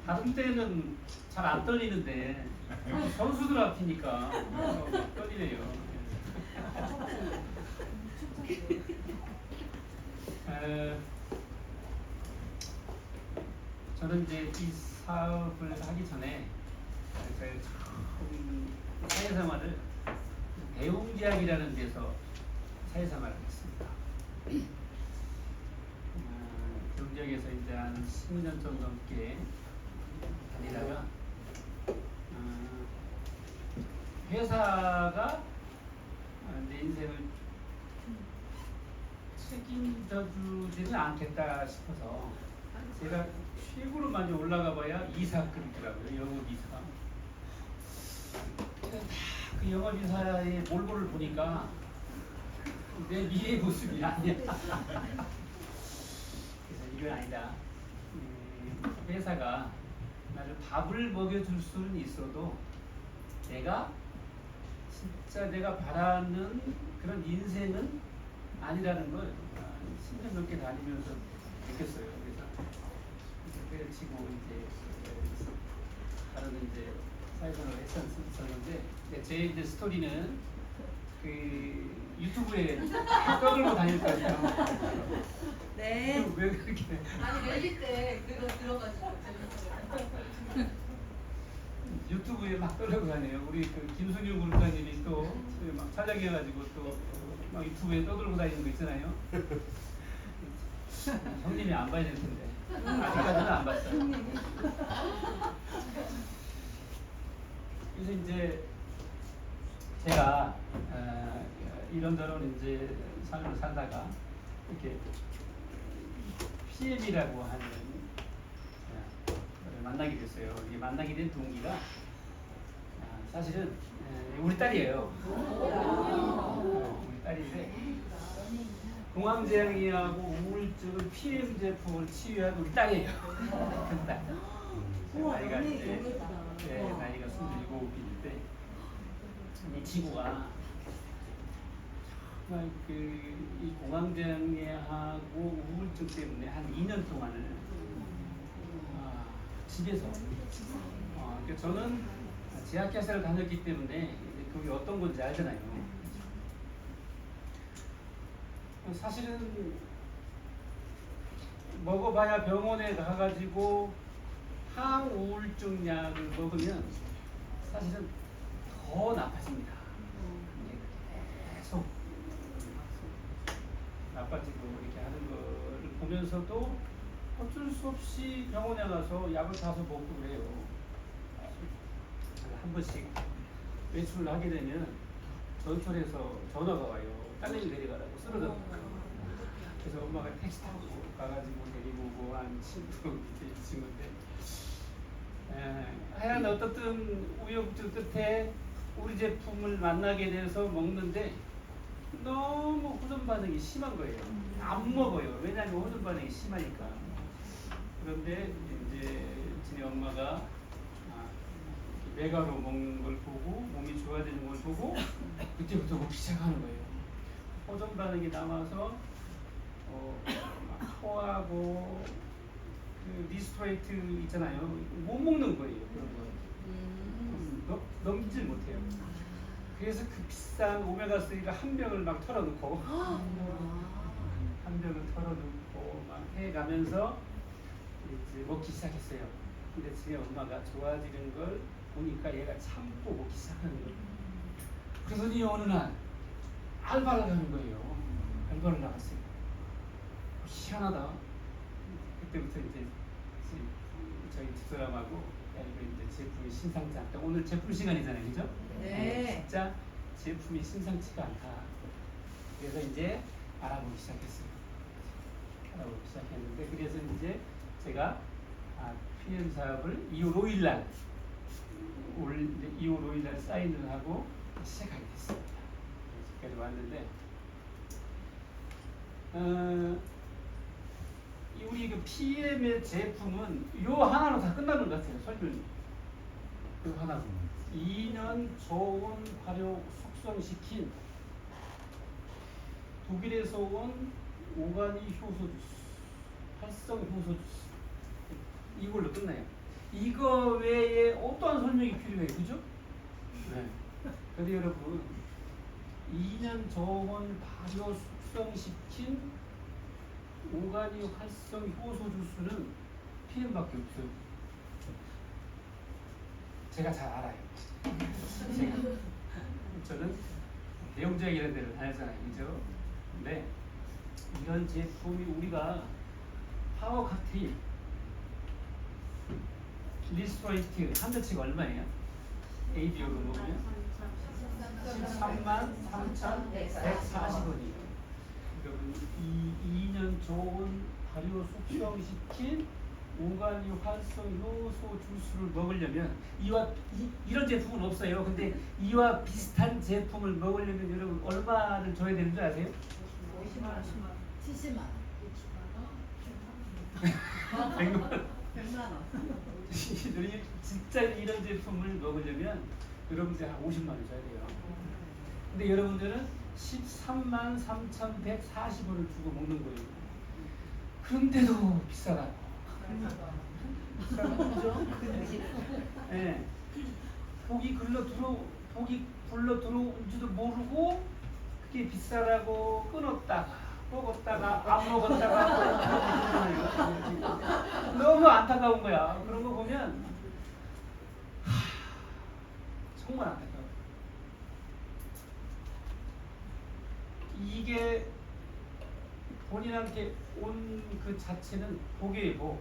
다른 때는 잘 안 떨리는데 선수들 앞이니까 떨리네요. 저는 이제 이 사업을 하기 전에 저희 처음 사회생활을 대웅제약이라는 데서 사회생활을 했습니다. 경쟁에서 이제 한 10년 좀 넘게 다니다가 회사가 내 인생을 책임져주지는 않겠다 싶어서 제가 최고로 많이 올라가 봐야 이사급이더라고요. 영업이사. 그 영업이사의 몰골을 보니까 내 미래의 모습이 아니야. 그래서 이건 아니다. 회사가 나를 밥을 먹여줄 수는 있어도 내가 진짜 내가 바라는 그런 인생은 아니라는 걸 10년 넘게 다니면서 느꼈어요. 그래서 때려치고 이제 다른 이제 사회생활을 했었는데 제 이제 스토리는 그 유튜브에 떠들고 다닐 거예요. 네. 왜 그렇게? 아니 내릴 때 그거 들어가지고 유튜브에 막 떠들고 다녀요. 우리 그 김순유 군사님이 또 막 촬영해가지고 또 막 유튜브에 떠들고 다니는 거 있잖아요. 형님이 안 봐야 될 텐데 아직까지는 안 봤어요. 그래서 이제 제가 이런저런 이제 삶을 살다가 이렇게 PM이라고 하는 거를 만나게 됐어요. 이게 만나게 된 동기가 사실은 우리 딸이에요. 우리 딸인데 공황장애하고 우울증을 PM 제품을 치유한 우리 딸이에요. 큰 딸. 나이가 이제 나이가 27인데 이 친구가 정말 이 공황장애하고 우울증 때문에 한 2년 동안을 집에서 그러니까 저는 제약회사를 다녔기 때문에 그게 어떤 건지 알잖아요. 사실은 먹어봐야 병원에 가가지고 항우울증 약을 먹으면 사실은 더 나빠집니다. 계속 나빠지고 이렇게 하는 거를 보면서도 어쩔 수 없이 병원에 가서 약을 사서 먹고 그래요. 한 번씩 외출을 하게 되면 전철에서 전화가 와요. 딸내미 데려가라고 쓰러졌다. 그래서 엄마가 택시 타고 가가지고 데리고 오고 한 친구 밑에 친구인데 하여간 어떻든 우여곡절 끝에 우리 제품을 만나게 돼서 먹는데 너무 호전 반응이 심한 거예요. 안 먹어요. 왜냐하면 호전 반응이 심하니까. 그런데 이제 저희 엄마가 메가로 먹는 걸 보고 몸이 좋아지는 걸 보고 그때부터 먹기 시작하는 거예요. 호전 반응이 남아서 막 토하고 그 리스토레이트 있잖아요. 못 먹는 거예요. 그런 거 넘기질 못해요. 그래서 그 비싼 오메가3가 한 병을 막 털어놓고 한 병을 털어놓고 막 해가면서 이제 먹기 시작했어요. 근데 제 엄마가 좋아지는 걸 보니까 얘가 참고 먹기 시작하는 거예요. 그러더니 어느 날 알바를 가는 거예요. 알바를 나갔어요. 희한하다. 그때부터 이제 저희 집사람하고 이제 제품이 심상치 않다. 오늘 제품 시간이잖아요, 그죠? 네. 진짜 제품이 심상치가 않다. 그래서 이제 알아보기 시작했어요. 알아보기 시작했는데 그래서 이제 제가 PM 사업을 2월 5일 날 2월 5일 날 사인을 하고 시작하게 됐습니다. 여기까지 왔는데 우리 그 PM의 제품은 요 하나로 다 끝나는 것 같아요. 설명이. 그 하나. 2년 저온 발효 숙성시킨 독일에서 온 오가니 효소 주스, 활성 효소 주스. 이걸로 끝나요. 이거 외에 어떠한 설명이 필요해, 그죠? 네. 근데 여러분, 2년 저온 발효 숙성시킨 오가닉 활성 효소 주스는 PM밖에 없어요. 제가 잘 알아요. 저는 대형주행 이런 데를 다녔잖아요, 그죠? 근데 이런 제품이 우리가 파워 칵테일 리스토레이트 한 대치가 얼마예요? ABO로 먹으면 133,140원이에요. 여러분, 이 2년 좋은 발효 숙성시킨 오가닉 활성 효소 주스를 먹으려면 이런 제품은 없어요. 근데 이와 비슷한 제품을 먹으려면 여러분 얼마를 줘야 되는 줄 아세요? 50만 원, 70만 원. 100만 원. 100만 원. 진짜 이런 제품을 먹으려면 여러분들 한 50만 원 줘야 돼요. 근데 여러분들은 133,140원을 주고 먹는 거예요. 그런데도 비싸다. 비싸죠? 네. 복이 불러 들어온지도 모르고 그게 비싸다고 끊었다가 먹었다가 안 먹었다가 너무 안타까운 거야. 그런 거 보면 정말 안타까워. 이게 본인한테 온 그 자체는 복이에요, 복.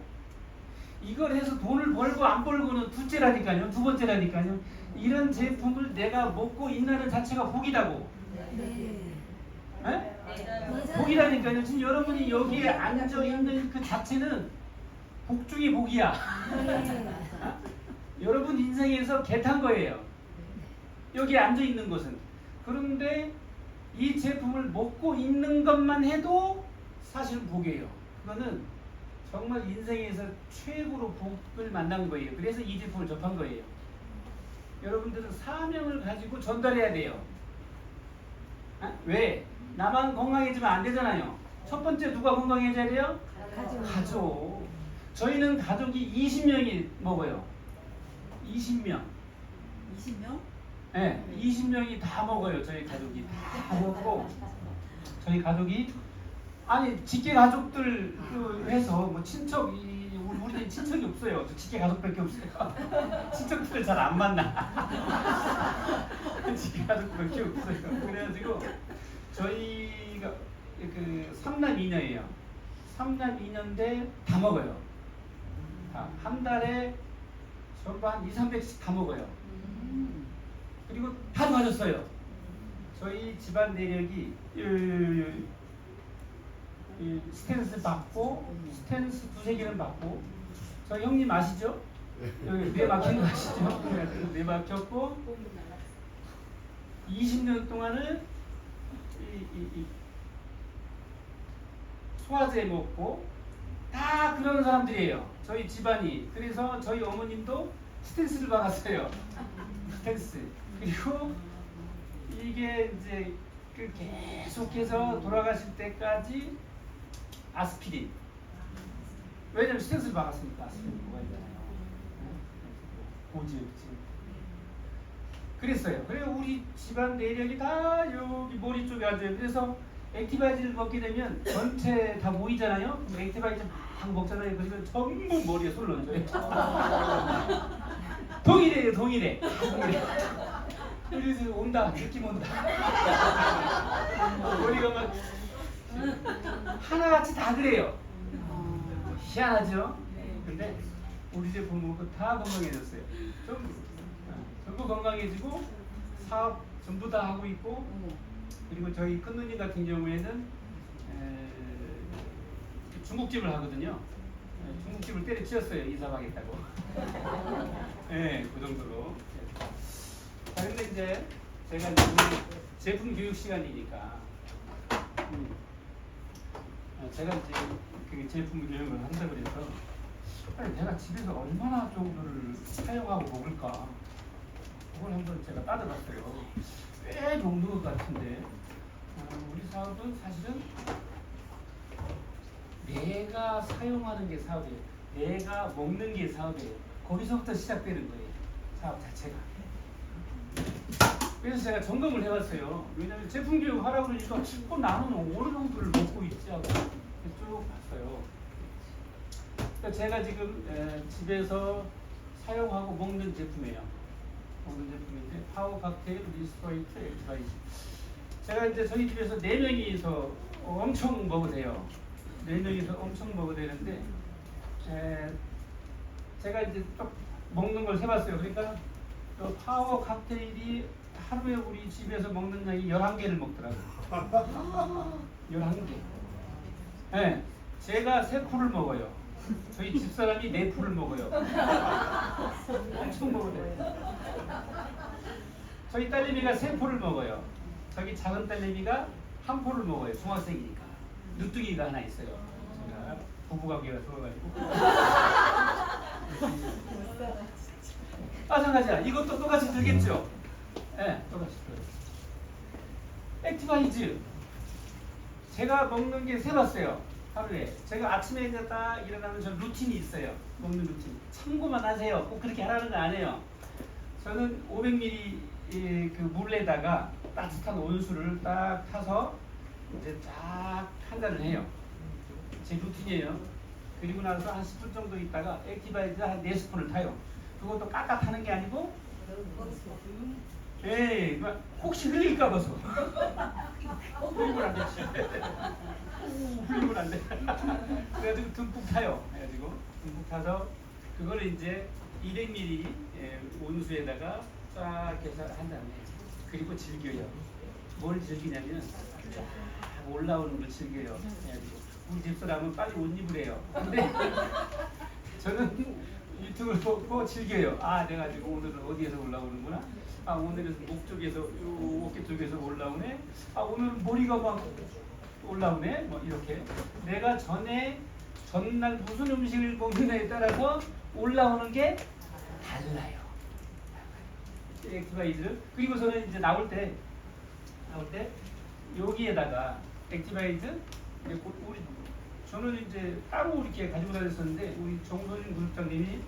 이걸 해서 돈을 벌고 안 벌고는 둘째라니까요, 두 번째라니까요. 이런 제품을 내가 먹고 있는 자체가 복이라고. 네. 에? 맞아요. 복이라니까요. 지금 여러분이 여기에 앉아 있는 그 자체는 복 중에 복이야. 네. 여러분 인생에서 개탄 거예요. 여기에 앉아 있는 것은. 그런데 이 제품을 먹고 있는 것만 해도 사실은 복이에요. 그거는 정말 인생에서 최고로 복을 만난 거예요. 그래서 이 제품을 접한 거예요. 여러분들은 사명을 가지고 전달해야 돼요. 왜? 나만 건강해지면 안 되잖아요. 첫 번째 누가 건강해져야 돼요? 가족. 저희는 가족이 20명이 먹어요. 20명. 20명? 네, 20명이 다 먹어요. 저희 가족이 다 먹고 저희 가족이 아니 직계 가족들 그 해서 뭐 친척이 우리는 친척이 없어요. 저 직계 가족밖에 없어요. 친척들 잘 안 만나. 직계 가족밖에 없어요. 그래가지고 저희가 그 3남 2녀예요. 3남 2녀인데 다 먹어요. 다 한 달에 전부 한 200~300씩 다 먹어요. 그리고 다 맞았어요. 저희 집안 내력이 스탠스 받고 스탠스 2~3개는 받고 저희 형님 아시죠? 여기 뇌 막힌 거 아시죠? 뇌 막혔고 20년 동안을 이 소화제 먹고 다 그런 사람들이에요. 저희 집안이. 그래서 저희 어머님도 스탠스를 받았어요. 스탠스. 그리고 이게 이제 그 계속해서 돌아가실 때까지 아스피린. 왜냐면 스탠스를 박았으니까 아스피린 뭐가 있잖아요. 고지혈증. 그랬어요. 그래서 우리 집안 내력이 다 여기 머리 쪽에 앉아요. 그래서 액티바이즈를 먹게 되면 전체 다 모이잖아요. 그럼 액티바이즈 막 먹잖아요. 그러면 전부 머리에 손을 얹어요. 동일해요, 동일해. 그래서 온다, 느낌 온다. 머리가 막 하나같이 다 그래요. 희한하죠? 근데 우리 제품 먹고 다 건강해졌어요. 전부 건강해지고 사업 전부 다 하고 있고, 그리고 저희 큰 누님 같은 경우에는 중국집을 하거든요. 중국집을 때려치웠어요. 이사가겠다고. 네, 그 정도로. 자, 근데 이제 제가 이제 제품 교육 시간이니까 제가 이제 그 제품 교육을 한다고 그래서 아니, 내가 집에서 얼마나 정도를 사용하고 먹을까 그걸 한번 제가 따져봤어요. 꽤 좋은 것 같은데 우리 사업은 사실은 내가 사용하는 게 사업이에요. 내가 먹는 게 사업이에요. 거기서부터 시작되는 거예요. 사업 자체가. 그래서 제가 점검을 해봤어요. 왜냐하면 제품 교육 하라고 그러니까 나는 어느 정도를 먹고 있지 하고 쭉 봤어요. 그러니까 제가 지금 집에서 사용하고 먹는 제품이에요. 먹는 제품인데 파워 칵테일 리스토레이트 엑스바이즈. 제가 이제 저희 집에서 4명이서 엄청 먹어도 돼요. 4명이서 엄청 먹어도 되는데 제가 이제 좀 먹는 걸 세봤어요. 그러니까 그 파워 칵테일이 하루에 우리 집에서 먹는 양이 11개를 먹더라고요. 11개. 네, 제가 3포를 먹어요. 저희 집사람이 4포를 먹어요. 엄청 먹어요. 저희 딸내미가 3포를 먹어요. 저기 작은 딸내미가 1포를 먹어요. 중학생이니까. 누뚱이가 하나 있어요. 제가 부부관계가 좋아가지고. 마찬가지야. 이것도 똑같이 들겠죠? 네, 똑같이 들어요. 액티바이즈. 제가 먹는 게 세봤어요. 하루에. 제가 아침에 이제 딱 일어나면 저 루틴이 있어요. 먹는 루틴. 참고만 하세요. 꼭 그렇게 하라는 거 아니에요. 저는 500ml 그 물에다가 따뜻한 온수를 딱 타서 이제 쫙 한 잔을 해요. 제 루틴이에요. 그리고 나서 한 10분 정도 있다가 액티바이즈 한 4스푼을 타요. 그것도 깎아 타는 게 아니고 혹시 흘릴까 봐서 흘리면 안 되지. 흘리면 안 돼. 그래가지고 듬뿍 타요. 그래가지고 듬뿍 타서 그거를 이제 200ml 온수에다가 쫙 해서 한 다음에 그리고 즐겨요. 뭘 즐기냐면 쫙 올라오는 걸 즐겨요. 그래가지고 우리 집사람은 빨리 옷 입으래요. 근데 저는 유튜브를 보고 즐겨요. 아, 내가 지금 오늘은 어디에서 올라오는구나. 아, 오늘은 목 쪽에서, 어깨 쪽에서 올라오네. 아, 오늘은 머리가 막 올라오네. 뭐 이렇게. 내가 전날 무슨 음식을 먹느냐에 따라서 올라오는 게 달라요. 액티바이즈를. 그리고 저는 이제 나올 때 여기에다가 액티바이즈 저는 이제 따로 이렇게 가지고 다녔었는데 우리 정선인 구독장님이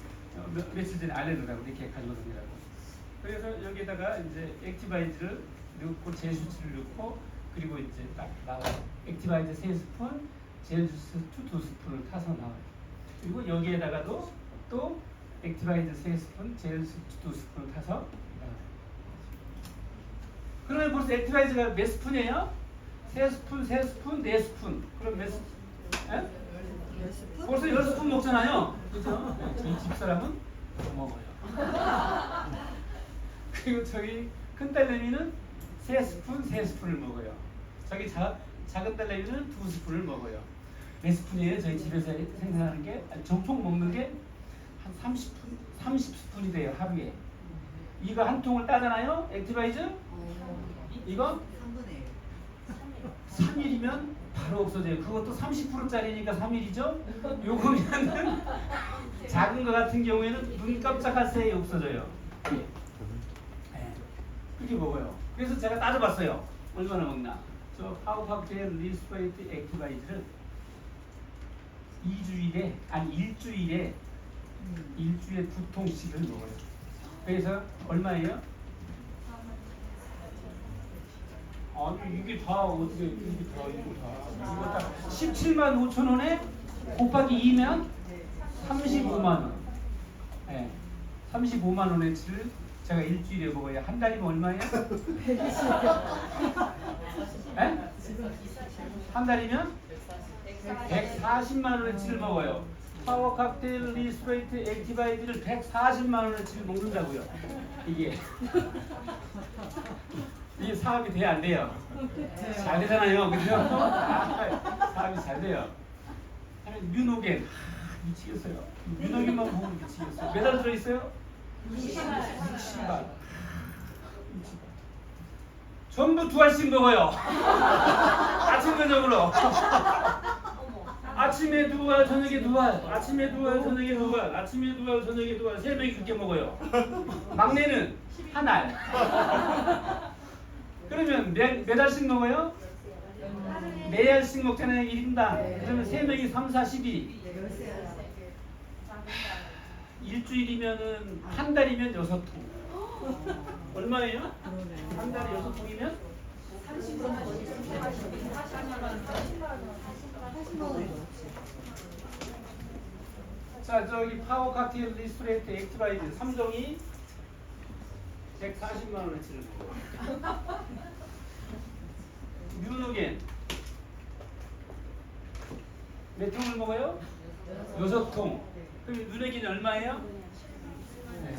며칠 전에 알려주더라고 이렇게 가지고 다니라고. 그래서 여기에다가 이제 액티바이즈를 넣고 제수치를 넣고 그리고 이제 딱 나와요. 액티바이즈 3스푼, 제수스 2스푼을 타서 나와요. 그리고 여기에다가도 또 액티바이즈 3스푼, 제수스 2스푼을 타서 나와요. 그러면 벌써 액티바이즈가 몇 스푼이에요? 3스푼, 3스푼, 4스푼. 그럼 몇 스푼? 벌써 10스푼 먹잖아요. 그죠? 저희 집사람은 더 먹어요. 그리고 저희 큰 딸내미는 3스푼, 3스푼을 먹어요. 저기 작은 딸내미는 2스푼을 먹어요. 몇 스푼이에요? 저희 집에서 생산하는 게, 정통 먹는 게 한 30스푼이 돼요, 하루에. 이거 한 통을 따잖아요? 액티바이즈? 이거? 3일이면 바로 없어져요. 그것도 30%짜리니까 3일이죠? 요거면은 작은 거 같은 경우에는 눈 깜짝할 새에 없어져요. 네. 그렇게 먹어요. 그래서 제가 따져봤어요. 얼마나 먹나. 저 파워 칵테일 리스토레이트 액티바이즈를 일주일에 2통씩을 먹어요. 그래서 얼마예요? 아니 이게 다 어떻게 이게 다 이거 다 17만 5천 원에 곱하기 2면 35만 원. 네, 35만 원어치를 제가 일주일에 먹어야 한 달이면 얼마예요? 120. 네? 한 달이면 140만 원어치를 먹어요. 파워 칵테일 리스토레이트 액티바이즈를 140만 원어치를 먹는다고요. 이게 사업이 돼야 안 돼요? 잘 되잖아요. 그죠? 사업이 잘 돼요. 뮤노겐. 미치겠어요. 뮤노겐만 보고 미치겠어요. 몇 알 들어있어요? 60알. 전부 2알씩 먹어요. 아침 저녁으로. 아침에 2알, 저녁에 2알. 아침에 2알, 저녁에 2알. 아침에 2알, 저녁에 2알. 3명이 그렇게 먹어요. 막내는 1알. 그러면 몇 알씩 먹어요? 4알씩 먹잖아요. 1인당. 그러면 3명이 3, 4, 12. 일주일이면은 한 달이면 6통. 얼마예요? 그러네. 한 달에 6통이면 80만 원. 자, 저기 파워 칵테일 리스토레이트 액티바이드 3종이 140만 원을 치는 거고. 뉴노겐 몇 통을 먹어요? 6통. 그럼 뉴노겐이 얼마예요? 네.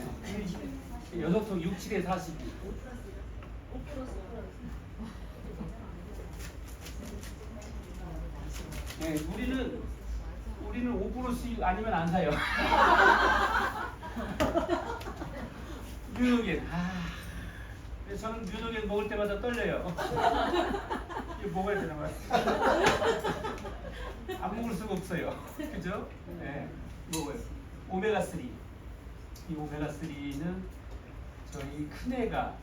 6통 6, 7에 42. 네, 우리는 5%씩 아니면 안 사요. 뉴노겐. 그래서 저는 뉴노겐 먹을 때마다 떨려요. 이거 먹어야 되나 봐요. 안 먹을 수가 없어요. 그죠? 네, 먹어요. 오메가3. 이 오메가3는 저희 큰애가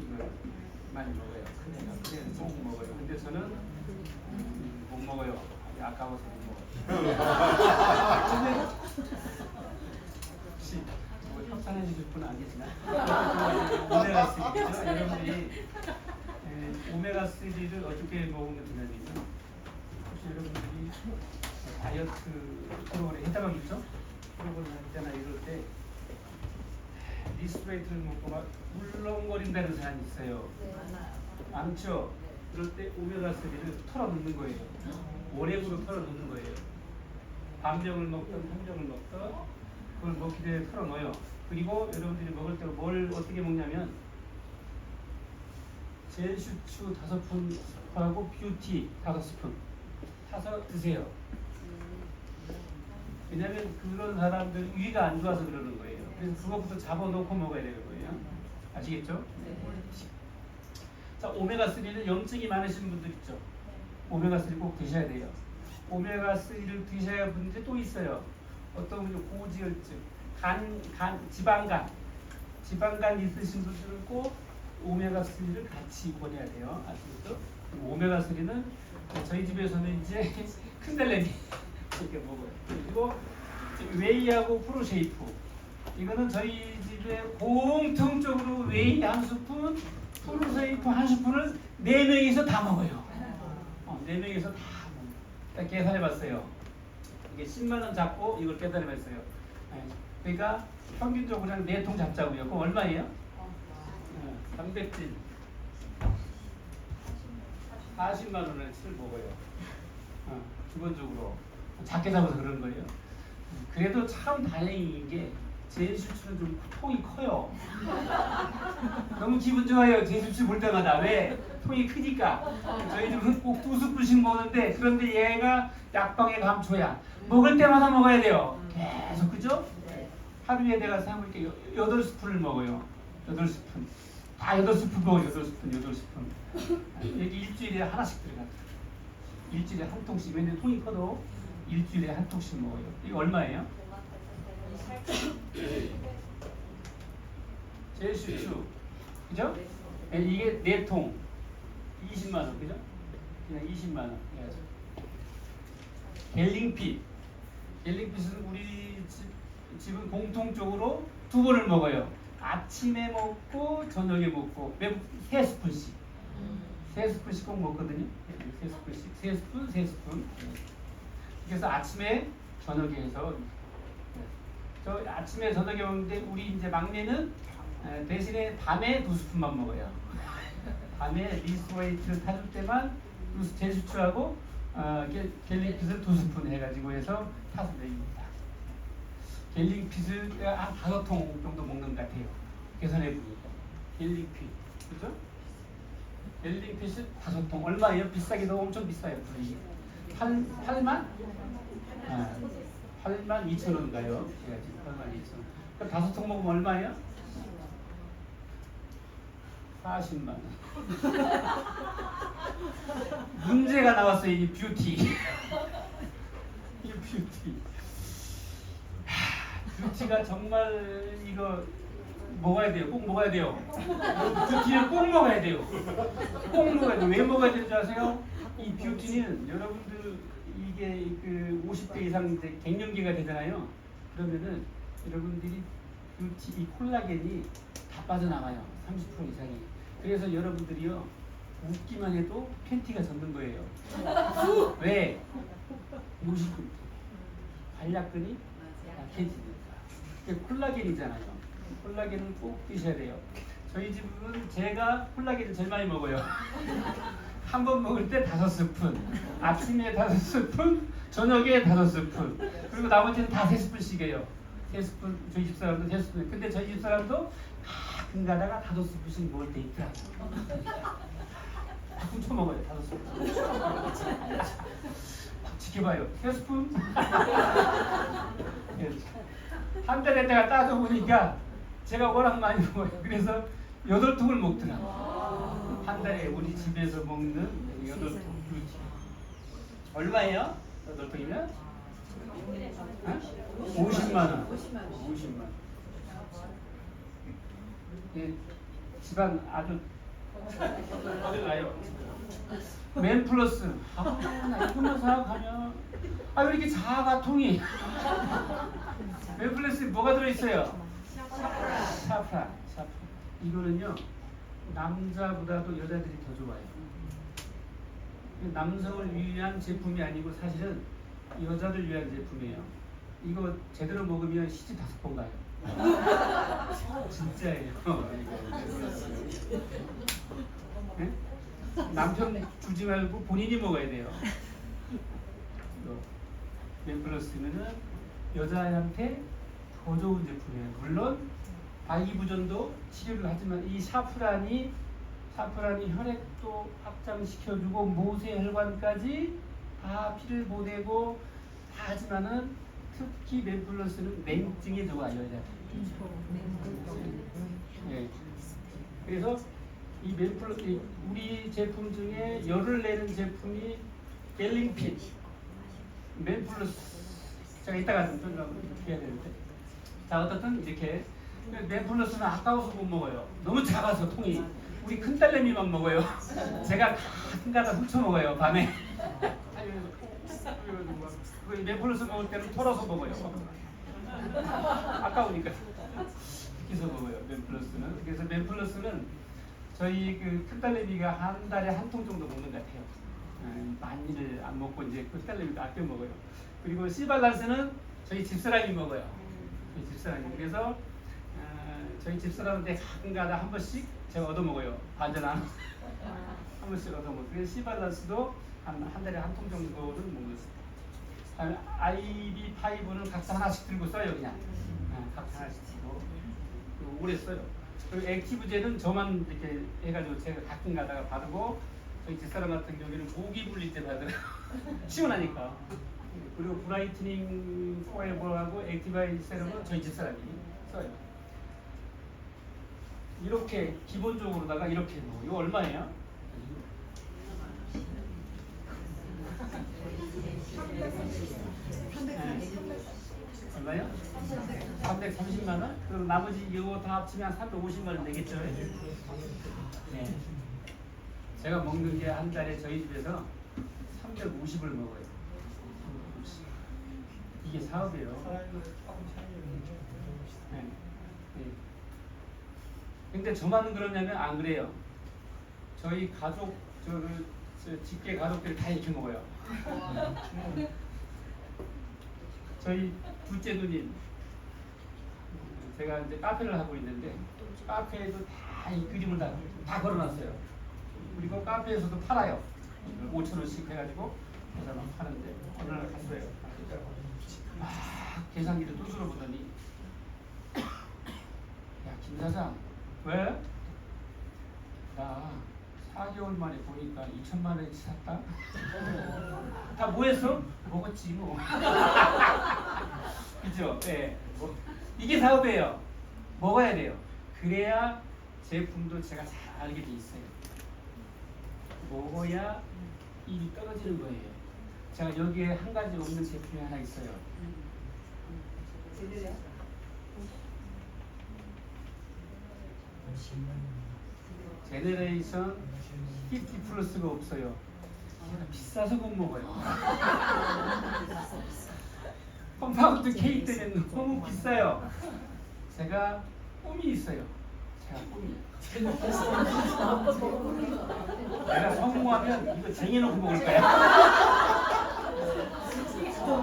이걸 많이 먹어요. 큰애는 꼭 먹어요. 근데 저는 못 먹어요. 아까워서 못 먹어요. 혹시 뭐 협찬해 주실 분은 안 계시나? 오메가3죠. 여러분들이 오메가3를 어떻게 먹으면 되냐면요. 혹시 여러분들이 다이어트 프로그램 해당하고 있죠? 프로그램 할 때나 이럴 때 리스토레이트를 먹고 막 울렁거린다는 사람이 있어요. 많죠? 그럴 때 오메가3를 털어놓는 거예요. 오렉으로 털어놓는 거예요. 반병을 먹던 한 병을 먹던 그걸 먹기 전에 털어넣어요. 그리고 여러분들이 먹을 때 뭘 어떻게 먹냐면 젤슈추 5스푼하고 뷰티 5스푼 타서 드세요. 왜냐면 그런 사람들 위가 안 좋아서 그러는 거예요. 그래서 그것부터 잡아놓고 먹어야 되는 거예요. 아시겠죠? 자, 오메가3는 염증이 많으신 분들 있죠. 오메가3 꼭 드셔야 돼요. 오메가3를 드셔야 분들이 또 있어요. 어떤 분이 고지혈증, 지방간 있으신 분들은 꼭 오메가3를 같이 보내야 돼요. 아시겠죠? 오메가3는 저희 집에서는 이제 큰달래미 이렇게 먹어요. 그리고 웨이하고 프로쉐이프 이거는 저희 집에 공통적으로 웨이 한 스푼, 프로쉐이프 한 스푼을 4명이서 다 먹어요. 4명이서 다 먹어요. 계산해봤어요. 이게 10만 원 잡고 이걸 계산해봤어요. 그러니까 평균적으로 한 4통 잡자고요. 그럼 얼마예요? 300진 40만 원을 먹어요. 기본적으로 작게 잡아서 그런 거예요. 그래도 참 다행인 게 제수추는 좀 통이 커요. 너무 기분 좋아요. 제수추 볼 때마다. 왜? 통이 크니까. 저희 집은 꼭 2스푼씩 먹는데 그런데 얘가 약방의 감초야. 먹을 때마다 먹어야 돼요. 계속 그죠? 하루에 내가 생각해보니까 8스푼을 먹어요. 8스푼. 다 8스푼 먹어요. 8스푼. 여기 일주일에 하나씩 들어가요. 일주일에 한 통씩. 왜냐면 통이 커도 일주일에 한 통씩 먹어요. 이거 얼마예요? 제수추. 그죠? 이게 4통. 20만 원. 그죠? 그냥 20만 원. 갤링핏. 갤링핏은 우리 집은 공통적으로 2번을 먹어요. 아침에 먹고 저녁에 먹고 매번 3스푼씩. 3스푼씩 꼭 먹거든요. 3스푼씩. 3스푼, 3스푼. 그래서 아침에 저녁에 해서 저 아침에 저녁에 먹는데 우리 이제 막내는 대신에 밤에 2스푼만 먹어요. 밤에 리스토레이트를 타줄 때만 제수추하고 갤링핏을 2스푼 해가지고 해서 타서 내립니다. 갤링핏을 한 5통 정도 먹는 것 같아요. 계산해 보니까. 갤링핏. 그죠? 갤링핏을 5통. 얼마예요? 비싸기도 엄청 비싸요. 8만? 8만 2천 원인가요? 제가 지금 8만 2천 원. 그럼 5통 먹으면 얼마예요? 40만 원. 문제가 나왔어요. 이 뷰티. 이 뷰티. 뷰티가 정말 이거 먹어야 돼요. 꼭 먹어야 돼요. 뷰티는 꼭 먹어야 돼요. 꼭 먹어야 돼요. 왜 먹어야 되는지 아세요? 이 뷰티는 여러분들 이게 그 50대 이상 이제 갱년기가 되잖아요. 그러면은 여러분들이 이 콜라겐이 다 빠져나가요. 30% 이상이. 그래서 여러분들이요 웃기만 해도 팬티가 젖는 거예요. 왜? 무식군 관략근이 약해지니까. 그게 콜라겐이잖아요. 콜라겐을 꼭 드셔야 돼요. 저희 집은 제가 콜라겐을 제일 많이 먹어요. 한 번 먹을 때 5스푼, 아침에 5스푼, 저녁에 5스푼, 그리고 나머지는 다 3스푼씩이에요. 3스푼, 저희 집사람도 3스푼. 근데 저희 집사람도 가끔 가다가 5스푼씩 먹을 때 있더라고요. 훔쳐 먹어요, 5스푼. 지켜봐요, 3스푼. 한 달에 내가 따져보니까 제가 워낙 많이 먹어요. 그래서 8통을 먹더라고요. 한 달에 우리 집에서 먹는 8통. 얼마예요? 8통이면? 50만 원. 50만 원. 예, 집안 아주 어디 가요? 맨 플러스. 나 이것만 생각하면 왜 이렇게 작아 통이? 맨 플러스에 뭐가 들어있어요? 샤프란. 이거는요 남자보다도 여자들이 더 좋아요. 남성을 위한 제품이 아니고 사실은 여자를 위한 제품이에요. 이거 제대로 먹으면 시집 5번 가요. 진짜예요. 네? 남편 주지 말고 본인이 먹어야 돼요. 맨플러스면은 여자한테 더 좋은 제품이에요. 물론 발기부전도 치료를 하지만 이 샤프란이 혈액도 확장시켜주고 모세혈관까지 다 피를 보내고 다 하지만은 특히 맨플러스는 냉증에 좋아요. 여자들. 네. 그래서 이 맨플러스 우리 제품 중에 열을 내는 제품이 갤링핀, 맨플러스. 제가 이따가 좀 해야 되는데. 자 어떻든 이렇게 맨플러스는 아까워서 못 먹어요. 너무 작아서 통이. 우리 큰딸내미만 먹어요. 제가 가끔가다 훔쳐 먹어요 밤에. 맨플러스 먹을 때는 털어서 먹어요. 아까우니까 시켜서 먹어요. 맨플러스는. 그래서 맨플러스는 저희 그 큰딸내미가 한 달에 1통 정도 먹는 것 같아요. 많이를 안 먹고 이제 큰딸내미가 아껴 먹어요. 그리고 씨발란스는 저희 집사람이 먹어요. 저희 집사람이. 그래서 저희 집사람한테 가끔가다 한 번씩 제가 얻어 먹어요. 반전 한 번씩 얻어 먹어요. 그래서 씨발란스도 한 달에 1통 정도는 먹었어요. IB5는 각자 하나씩 들고 써요. 그냥 각자 하나씩 들고 오래 써요. 그리고 액티브제는 저만 이렇게 해가지고 제가 가끔 가다가 바르고 저희 집사람 같은 경우에는 모기 불릴 때 바르더라고요. 시원하니까. 그리고 브라이트닝 포에버하고 액티바이 세럼은 저희 집사람이 써요. 이렇게 기본적으로다가 이렇게 뭐 이거 얼마예요? 얼마요? 330만 원? 그럼 나머지 이거 다 합치면 350만 원 되겠죠? 네. 제가 먹는 게 한 달에 저희 집에서 350을 먹어요. 350. 이게 사업이에요. 네. 네. 근데 저만 그러냐면 안 그래요. 저희 가족, 직계 가족들이 다 이렇게 먹어요. 저희 둘째 누님, 제가 이제 카페를 하고 있는데 카페에도 다 이 그림을 다 걸어놨어요. 그리고 카페에서도 팔아요. 5,000원씩 해가지고 그래서 막 파는데 어느 날 갔어요. 막 계산기를 두드려 보더니 야 김 사장 왜? 나 4개월 만에 보니까 2천만 원치 샀다. 다 뭐 했어? 먹었지 뭐. 그죠? 네. 이게 사업이에요. 먹어야 돼요. 그래야 제품도 제가 잘 알게 돼 있어요. 먹어야 일이 떨어지는 거예요. 제가 여기에 한 가지 없는 제품이 하나 있어요. 제네레이션 50 플러스가 없어요. 비싸서 못 먹어요. 컴파운드 K 때문에 너무 비싸요. 제가 꿈이 있어요. 제가 꿈이. 내가 성공하면 이거 쟁여놓고 먹을 거야.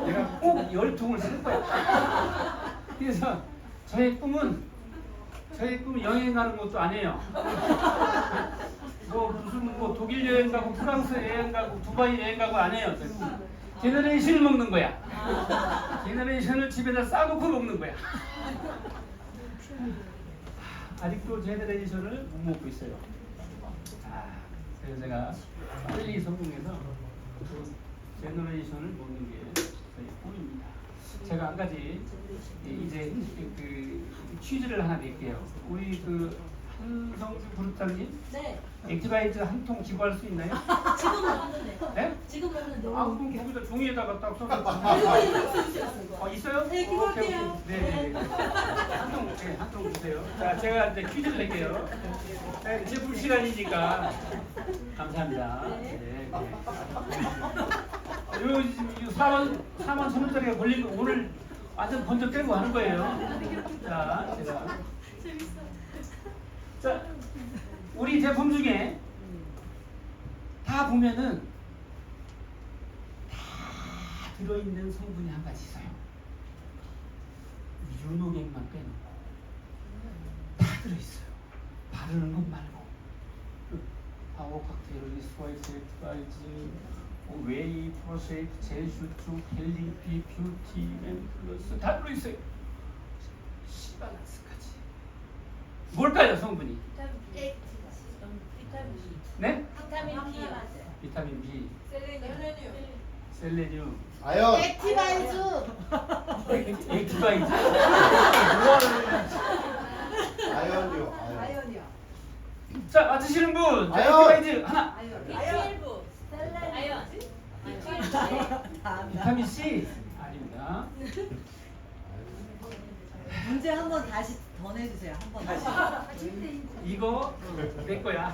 내가 꼭 10통을 살 거야. 그래서 저의 꿈은 여행 가는 것도 아니에요. 무슨 독일 여행 가고 프랑스 여행 가고 두바이 여행 가고 아니에요. 제너레이션을 먹는 거야. 제너레이션을 집에다 싸놓고 먹는 거야. 아직도 제너레이션을 못 먹고 있어요. 그래서 제가 빨리 성공해서 그 제너레이션을 먹는 게 저희 꿈입니다. 제가 한 가지 이제 그 퀴즈를 하나 낼게요. 우리 그 한성주 부르장님, 네. 액티바이트 한 통 기부할 수 있나요? 지금 먹는데. 네? 지금 먹는데. 그럼 거기다 종이에다가 딱 써서. 있어요? 네, 기부할게요. 네. 한 통 주세요. 자, 제가 이제 퀴즈를 낼게요. 네, 제품 시간이니까. 감사합니다. 네. 요 4만 1,000원짜리가 걸린 거 오늘 완전 번쩍 빼고 하는 거예요. 자, 제가. 자, 우리 제품 중에 다 보면은 다 들어있는 성분이 한 가지 있어요. 유노겐만 빼놓고 다 들어있어요. 바르는 것 말고 파워 칵테일, 스와이스, 엑스바이즈, 웨이, 프로쉐이크, 젤슈트, 헬리피, 뷰티, 엠플러스 다 들어있어요. 시발란스까지. 뭘까요, 성분이? 네? 비타민 B, 셀레늄, 아연. 액티바이즈. 액티바이즈. 아연이요. 아연이요. 자, 맞히시는 분. 아연. 액티바이즈 하나. 비타민 C 아닙니다. 문제 한번 다시 더 내주세요. 한번 다시. 이거 내 거야.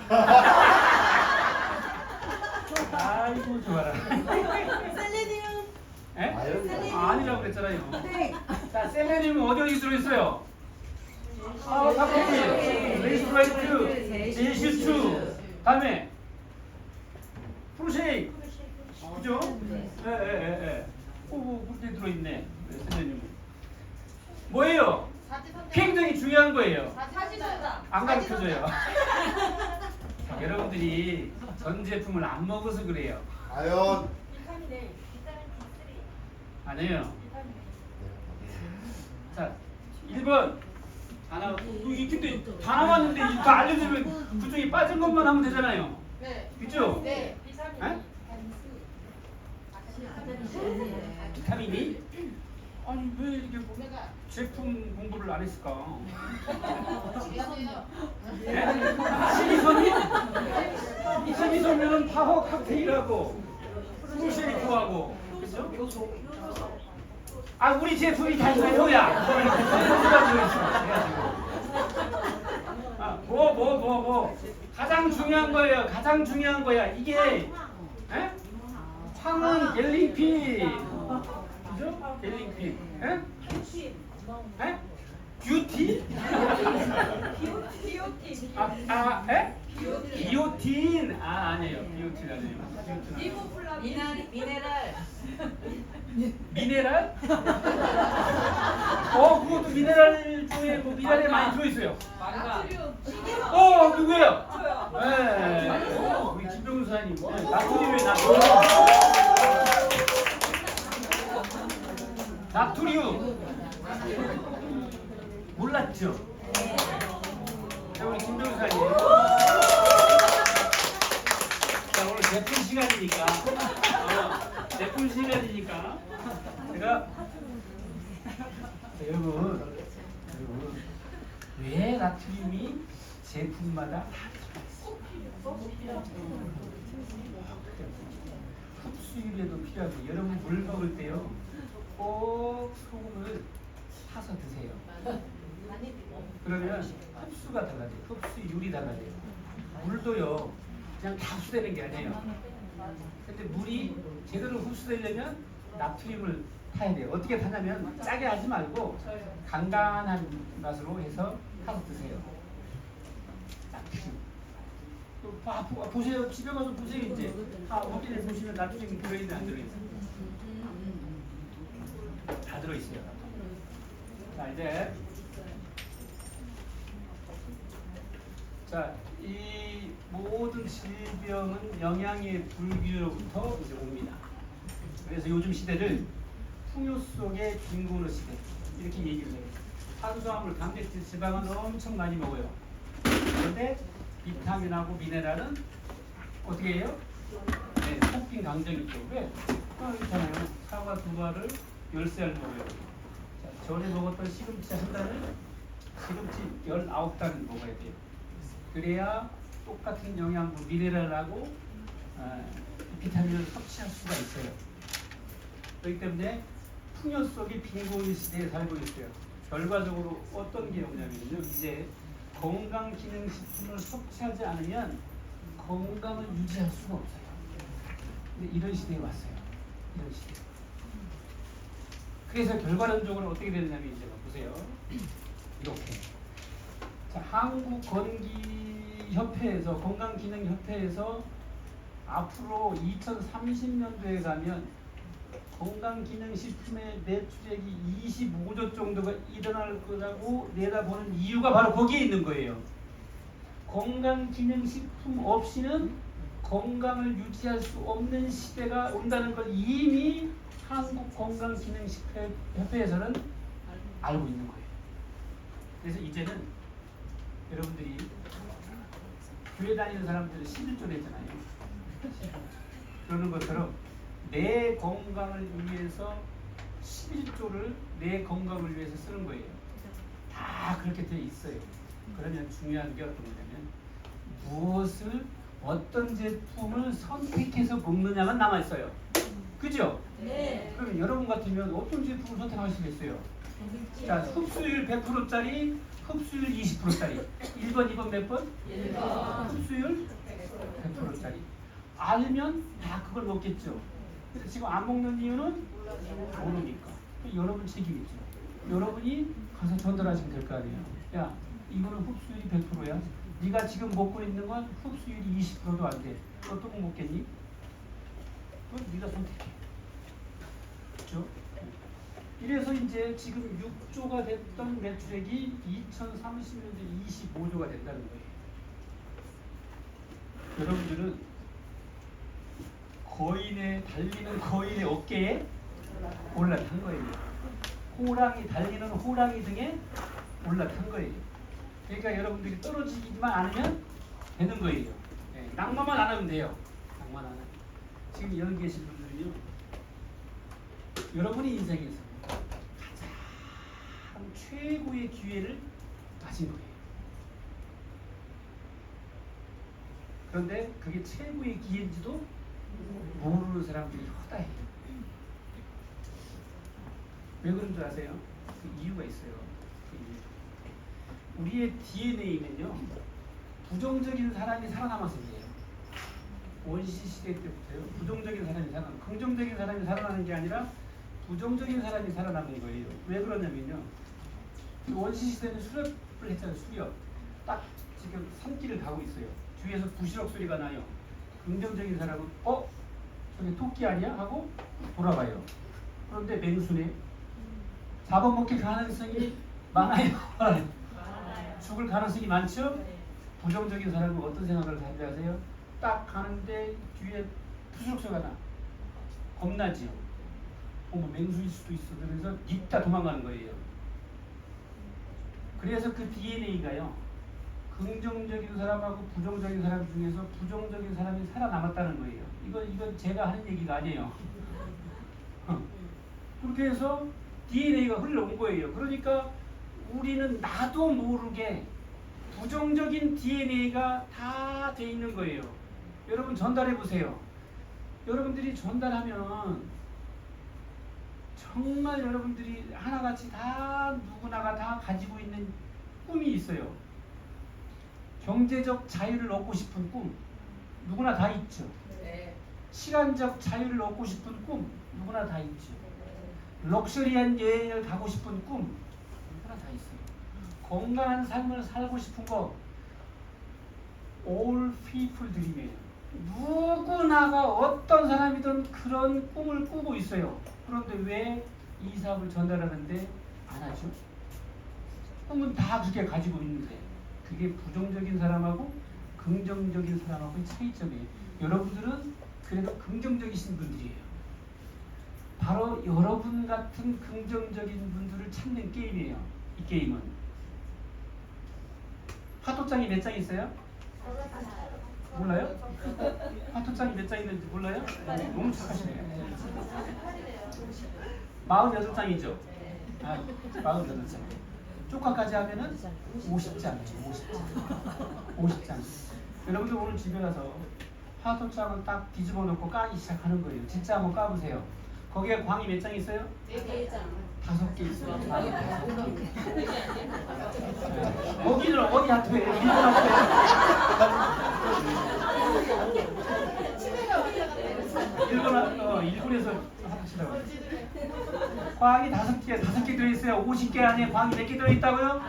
아이고 좋아라. 셀레니움. 에? 아연이요. 아니라고 그랬잖아요. 네. 자, 셀레늄은 어디 들어있어요? 카페인, 레이스프라이트, 젤슈트, 다음에 프로쉐이크, 그죠? 예. 그렇게 들어있네. 셀레늄. 뭐예요? 굉장히 중요한 거예요. 안 가르쳐줘요. 여러분들이 전 제품을 안 먹어서 그래요. 아연. 아니에요. 자, 1번. 다 나왔. 근데 다 나왔는데 이거 알려주면 그 중에 빠진 것만 하면 되잖아요. 그죠? 네. 에? 비타민이? 아니 왜 이게 제품 공부를 안 했을까? 식이섬유는 파워 칵테일하고 프로쉐이크하고 그죠? 우리 제품이 다 이거야. 뭐 가장 중요한 거예요. 가장 중요한 거야. 이게 황은 갤링핀, 그죠? 갤링핀, 뷰티? 비오틴. 아니에요. 비오틴 아니에요. 미네랄. 미네랄? 그것도 미네랄 중에 뭐 미네랄이 많이 들어있어요. 누구예요? 네. 우리 김병수 사장님. 나트륨이에요, 나트륨. 몰랐죠? 자, 우리 김병수 사장님. 자, 오늘 제품 시간이니까. 제품 시간이니까. 제가 여러분 왜 나트륨이 제품마다 다 들어있어요? 흡수율에도 필요하고 여러분 물 먹을 때요 꼭 소금을 타서 드세요. 그러면 흡수가 달라져요. 흡수율이 달라져요. 물도요 그냥 다 흡수되는 게 아니에요. 근데 물이 제대로 흡수되려면 나트륨을 타야 돼요. 어떻게 타냐면 짜게 하지 말고 간간한 맛으로 해서 타서 드세요. 나트륨. 보세요. 집에 가서 보세요. 이제 어디에 보시면 나트륨이 들어있는 안 들어있는 다 들어있어요. 자 이제 이 모든 질병은 영양의 불균으로부터 이제 옵니다. 그래서 요즘 시대를 풍요 속의 빈곤의 시대 이렇게 얘기를 해요. 탄수화물, 단백질, 지방은 엄청 많이 먹어요. 그런데 비타민하고 미네랄은 어떻게 해요? 네, 속빈 강정이 있죠. 왜? 있잖아요. 사과 2알을 10알 먹어요. 자, 전에 먹었던 시금치 한 달을 시금치 19달을 먹어야 돼요. 그래야 똑같은 영양분, 미네랄하고 비타민을 섭취할 수가 있어요. 그렇기 때문에 풍요 속의 빈곤의 시대에 살고 있어요. 결과적으로 어떤 게 오냐면요. 이제 건강기능식품을 섭취하지 않으면 건강을 유지할 수가 없어요. 근데 이런 시대에 왔어요. 이런 시대. 그래서 결과론적으로 어떻게 되느냐면 이제 보세요. 이렇게. 자, 한국건기협회에서 건강기능협회에서 앞으로 2030년도에 가면 건강기능식품의 매출액이 25조 정도가 일어날 거라고 내다보는 이유가 바로 거기에 있는 거예요. 건강기능식품 없이는 건강을 유지할 수 없는 시대가 온다는 걸 이미 한국건강기능식품협회에서는 알고 있는 거예요. 그래서 이제는 여러분들이 교회 다니는 사람들은 11조 냈잖아요. 그러는 것처럼 내 건강을 위해서 11조를 내 건강을 위해서 쓰는 거예요. 다 그렇게 되어 있어요. 그러면 중요한 게 어떤 거냐면 무엇을 어떤 제품을 선택해서 먹느냐만 남아있어요. 그죠? 네. 그러면 여러분 같으면 어떤 제품을 선택하시겠어요? 자, 흡수율 100%짜리, 흡수율 20%짜리. 1번, 2번 몇 번? 1번. 흡수율 100%짜리. 알면 다 그걸 먹겠죠. 근데 지금 안 먹는 이유는 모르니까. 여러분 책임이죠. 여러분이 가서 전달하시면 될 거 아니에요. 야, 이거는 흡수율이 100%야. 네가 지금 먹고 있는 건 흡수율이 20%도 안 돼. 너 또 먹겠니? 그건 네가 선택해. 그렇죠? 이래서 이제 지금 6조가 됐던 매출액이 2030년도에 25조가 된다는 거예요. 여러분들은 달리는 거인의 어깨에 올라탄 거예요. 달리는 호랑이 등에 올라탄 거예요. 그러니까 여러분들이 떨어지기만 않으면 되는 거예요. 네, 낭만만 안 하면 돼요. 낭만 안 하면. 지금 여기 계신 분들은요. 여러분이 인생에서 가장 최고의 기회를 가진 거예요. 그런데 그게 최고의 기회인지도 모르는 사람들이 허다해요. 왜 그런 줄 아세요? 그 이유가 있어요. 그 이유. 우리의 DNA는요, 부정적인 사람이 살아남아서 그래요. 원시 시대 때부터요, 부정적인 사람이 긍정적인 사람이 살아나는 게 아니라 부정적인 사람이 살아남은 거예요. 왜 그러냐면요, 원시 시대는 수렵을 했잖아요. 수렵. 딱 지금 산길을 가고 있어요. 뒤에서 부시럭 소리가 나요. 긍정적인 사람은 저게 토끼 아니야? 하고 돌아가요. 그런데 맹수네. 잡아먹힐 가능성이 많아요. 죽을 가능성이 많죠? 부정적인 사람은 어떤 생각을 하세요? 딱 가는데 뒤에 부시럭 소리가 나. 겁나지요. 맹수일 수도 있어. 그래서 닉다 도망가는 거예요. 그래서 그 DNA가요. 긍정적인 사람하고 부정적인 사람 중에서 부정적인 사람이 살아남았다는 거예요. 이건 제가 하는 얘기가 아니에요. 그렇게 해서 DNA가 흘러온 거예요. 그러니까 우리는 나도 모르게 부정적인 DNA가 다 돼 있는 거예요. 여러분 전달해 보세요. 여러분들이 전달하면 정말 여러분들이 하나같이 다 누구나가 다 가지고 있는 꿈이 있어요. 경제적 자유를 얻고 싶은 꿈 누구나 다 있죠. 네. 시간적 자유를 얻고 싶은 꿈 누구나 다 있죠. 럭셔리한 여행을 가고 싶은 꿈 누구나 다 있어요. 건강한 삶을 살고 싶은 거 all people dream이에요. 누구나가 어떤 사람이든 그런 꿈을 꾸고 있어요. 그런데 왜 이 사업을 전달하는데 안 하죠? 꿈은 다 그렇게 가지고 있는데 그게 부정적인 사람하고 긍정적인 사람하고의 차이점이에요. 여러분들은 그래도 긍정적이신 분들이에요. 바로 여러분 같은 긍정적인 분들을 찾는 게임이에요. 이 게임은. 화토장이 몇 장 있어요? 몰라요? 화토장이 몇 장 있는지 몰라요? 너무 착하시네요. 48장이죠? 아, 48장. 쪽화까지 하면은 50장이에요. 50장. 여러분들 오늘 집에 가서 화토장을 딱 뒤집어 놓고 까기 시작하는 거예요. 진짜 한번 까보세요. 거기에 광이 몇 장 있어요? 5개 있어요. 거기는 어디 학교에? 일본 학교에? 일본에서 하시라고. 광이 5개 들어있어요. 50개 안에 광이 몇 개 들어있다고요?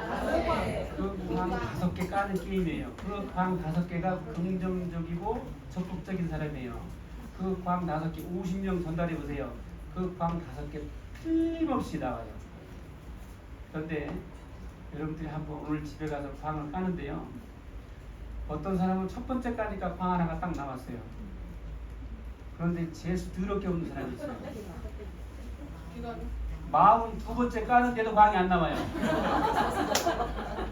그 광 5개 까는 게임이에요. 그 광 5개가 긍정적이고 적극적인 사람이에요. 그 광 5개 50명 전달해 보세요. 그 광 5개 틀림없이 나와요. 그런데 여러분들이 한번 오늘 집에 가서 광을 까는데요. 어떤 사람은 첫 번째 까니까 광 하나가 딱 나왔어요. 그런데 재수 더럽게 없는 사람이 있어요. 42번째 까는데도 광이 안 나와요.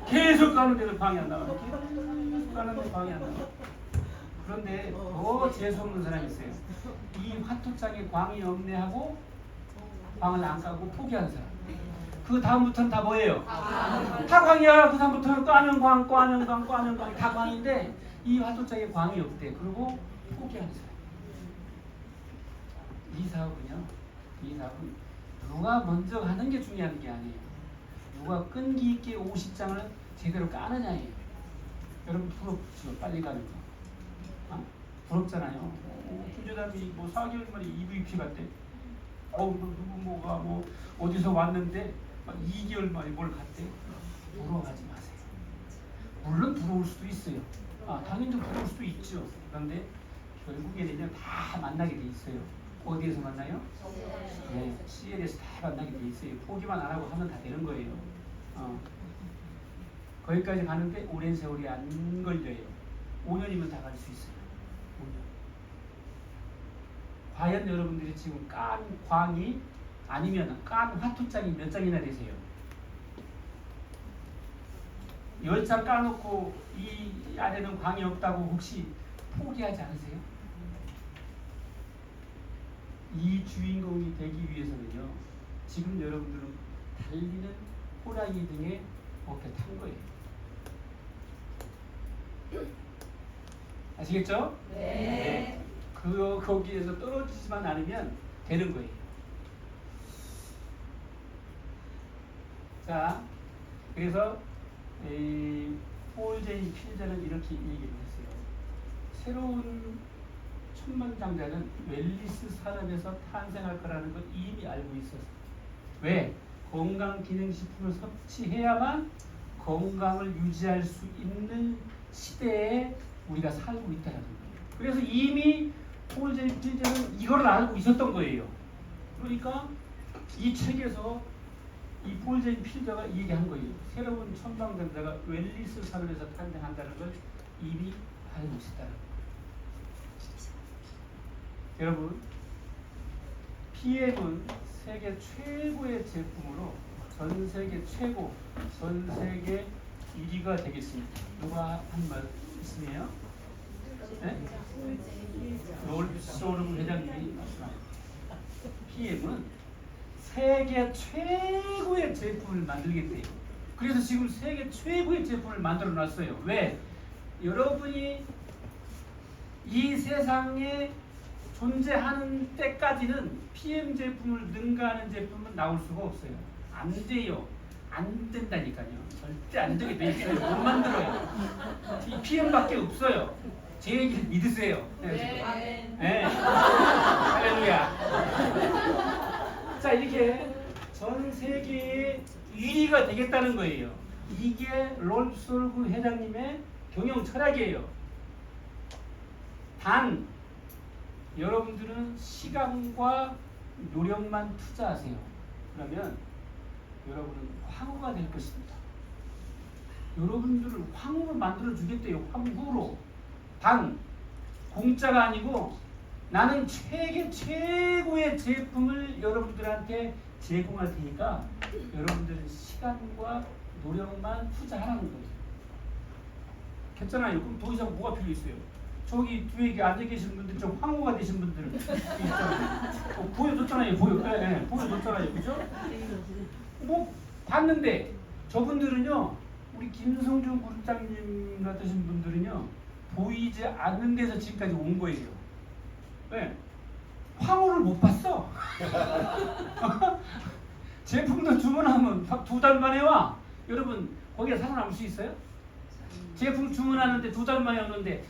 계속 까는데도 광이 안 나와요. 계속 까는데도 광이 안 나와요. 그런데 더 재수 없는 사람이 있어요. 이 화토장에 광이 없네 하고 광을 안 까고 포기하는 사람. 그 다음부터는 다 뭐예요? 다 광이야. 그 다음부터는 까는 광 다 광인데 이 화토장에 광이 없대. 그리고 포기하는 사람. 이 사업은 누가 먼저 하는 게 중요한 게 아니에요. 누가 끈기 있게 50장을 제대로 까느냐예요. 여러분 부럽죠? 빨리 가는 거. 어? 부럽잖아요. 김조담이 뭐 4개월 만에 EVP 갔대. 누구가 어디서 왔는데 2개월 만에 뭘 갔대. 부러워하지 마세요. 물론 부러울 수도 있어요. 당연히 부러울 수도 있죠. 그런데 결국에는 다 만나게 돼 있어요. 어디에서 만나요? 네, CL에서 다 만나게 돼 있어요. 포기만 안 하고 하면 다 되는 거예요. 거기까지 가는데 오랜 세월이 안 걸려요. 5년이면 다 갈 수 있어요. 5년. 과연 여러분들이 지금 깐 광이 아니면 깐 화투장이 몇 장이나 되세요? 10장 까놓고 이 안에는 광이 없다고 혹시 포기하지 않으세요? 이 주인공이 되기 위해서는요, 지금 여러분들은 달리는 호랑이 등에 어깨 탄 거예요. 아시겠죠? 네. 거기에서 떨어지지만 않으면 되는 거예요. 자, 그래서 폴 제이 필저는 이렇게 얘기를 했어요. 새로운 천만장자는 웰리스 산업에서 탄생할 거라는 걸 이미 알고 있었어요. 왜? 건강기능식품을 섭취해야만 건강을 유지할 수 있는 시대에 우리가 살고 있다는 거예요. 그래서 이미 폴 제이 필저는 이걸 알고 있었던 거예요. 그러니까 이 책에서 이 폴 제이 필저가 얘기한 거예요. 새로운 천방장자가 웰리스 산업에서 탄생한다는 걸 이미 알고 있었다는 거예요. 여러분, PM은 세계 최고의 제품으로 전 세계 최고, 전 세계 1위가 되겠습니다. 누가 한 말 있으세요? 네? 롤쇼룸 회장님이 말씀합니다. PM은 세계 최고의 제품을 만들겠대요. 그래서 지금 세계 최고의 제품을 만들어 놨어요. 왜? 여러분이 이 세상에 존재하는 때까지는 PM 제품을 능가하는 제품은 나올 수가 없어요. 안 돼요. 안 된다니까요. 절대 안 되게 돼 있어요. 못 만들어요. 이 PM밖에 없어요. 제 얘기를 믿으세요. 네. 네. 할렐루야. 자, 이렇게 전 세계의 1위가 되겠다는 거예요. 이게 롤프 솔그 회장님의 경영 철학이에요. 단 여러분들은 시간과 노력만 투자하세요. 그러면 여러분은 황후가 될 것입니다. 여러분들을 황후로 만들어 주겠대요. 황후로. 단 공짜가 아니고 나는 세계 최고의 제품을 여러분들한테 제공할 테니까 여러분들은 시간과 노력만 투자하라는 거예요. 됐잖아요. 그럼 더 이상 뭐가 필요 있어요? 저기 뒤에 앉아 계신 분들, 좀 황후가 되신 분들 있잖아요. 보여줬잖아요. 보여줬잖아요. 그죠? 뭐 봤는데 저분들은요, 우리 김성준 그룹장님 같으신 분들은요, 보이지 않는 데서 지금까지 온 거예요. 왜? 황후를 못 봤어. 제품도 주문하면 2달 만에 와. 여러분 거기에 살아남을 수 있어요? 제품 주문하는데 2달 만에 오는데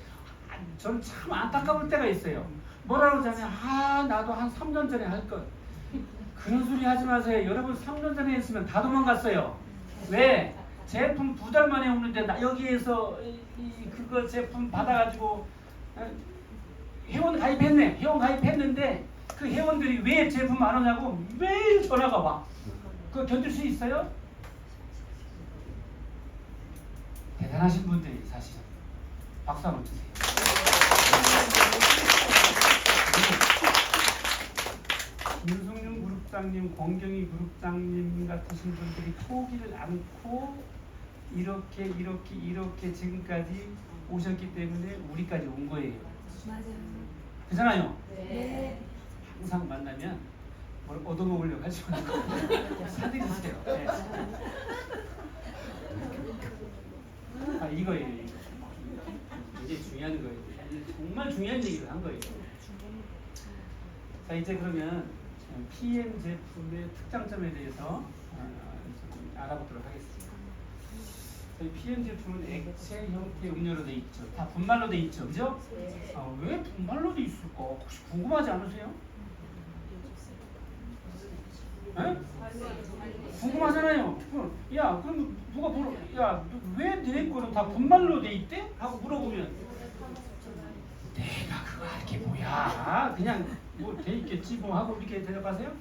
저는 참 안타까울 때가 있어요. 뭐라고 하냐면 나도 한 3년 전에 할 것. 그런 소리 하지 마세요. 여러분 3년 전에 했으면 다 도망갔어요. 왜? 제품 2달 만에 오는데 여기에서 그거 제품 받아가지고 회원 가입했는데 그 회원들이 왜 제품 안 오냐고 매일 전화가 와. 그거 견딜 수 있어요? 대단하신 분들이 사실은. 박수 한번 주세요. 김성윤 그룹장님, 권경희 그룹장님 같으신 분들이 포기를 않고 이렇게 지금까지 오셨기 때문에 우리까지 온 거예요. 맞아요. 그렇잖아요. 네. 항상 만나면 뭘 얻어먹으려고 하지 말고 사드리세요. 네. 이거예요. 이게 중요한 거예요. 정말 중요한 얘기를 한 거예요. 자, 이제 그러면 PM 제품의 특장점에 대해서 알아보도록 하겠습니다. 저희 PM 제품은 액체 형태 음료로 돼 있죠. 다 분말로 돼 있죠, 그죠? 왜 분말로 돼 있을까? 혹시 궁금하지 않으세요? 에? 궁금하잖아요. 야, 그럼 누가 물어? 야, 왜 내 거는 다 분말로 돼 있대? 하고 물어보면 내가 그거 알게 뭐야? 그냥 뭐 돼 있겠지 뭐 하고 이렇게 대답하세요?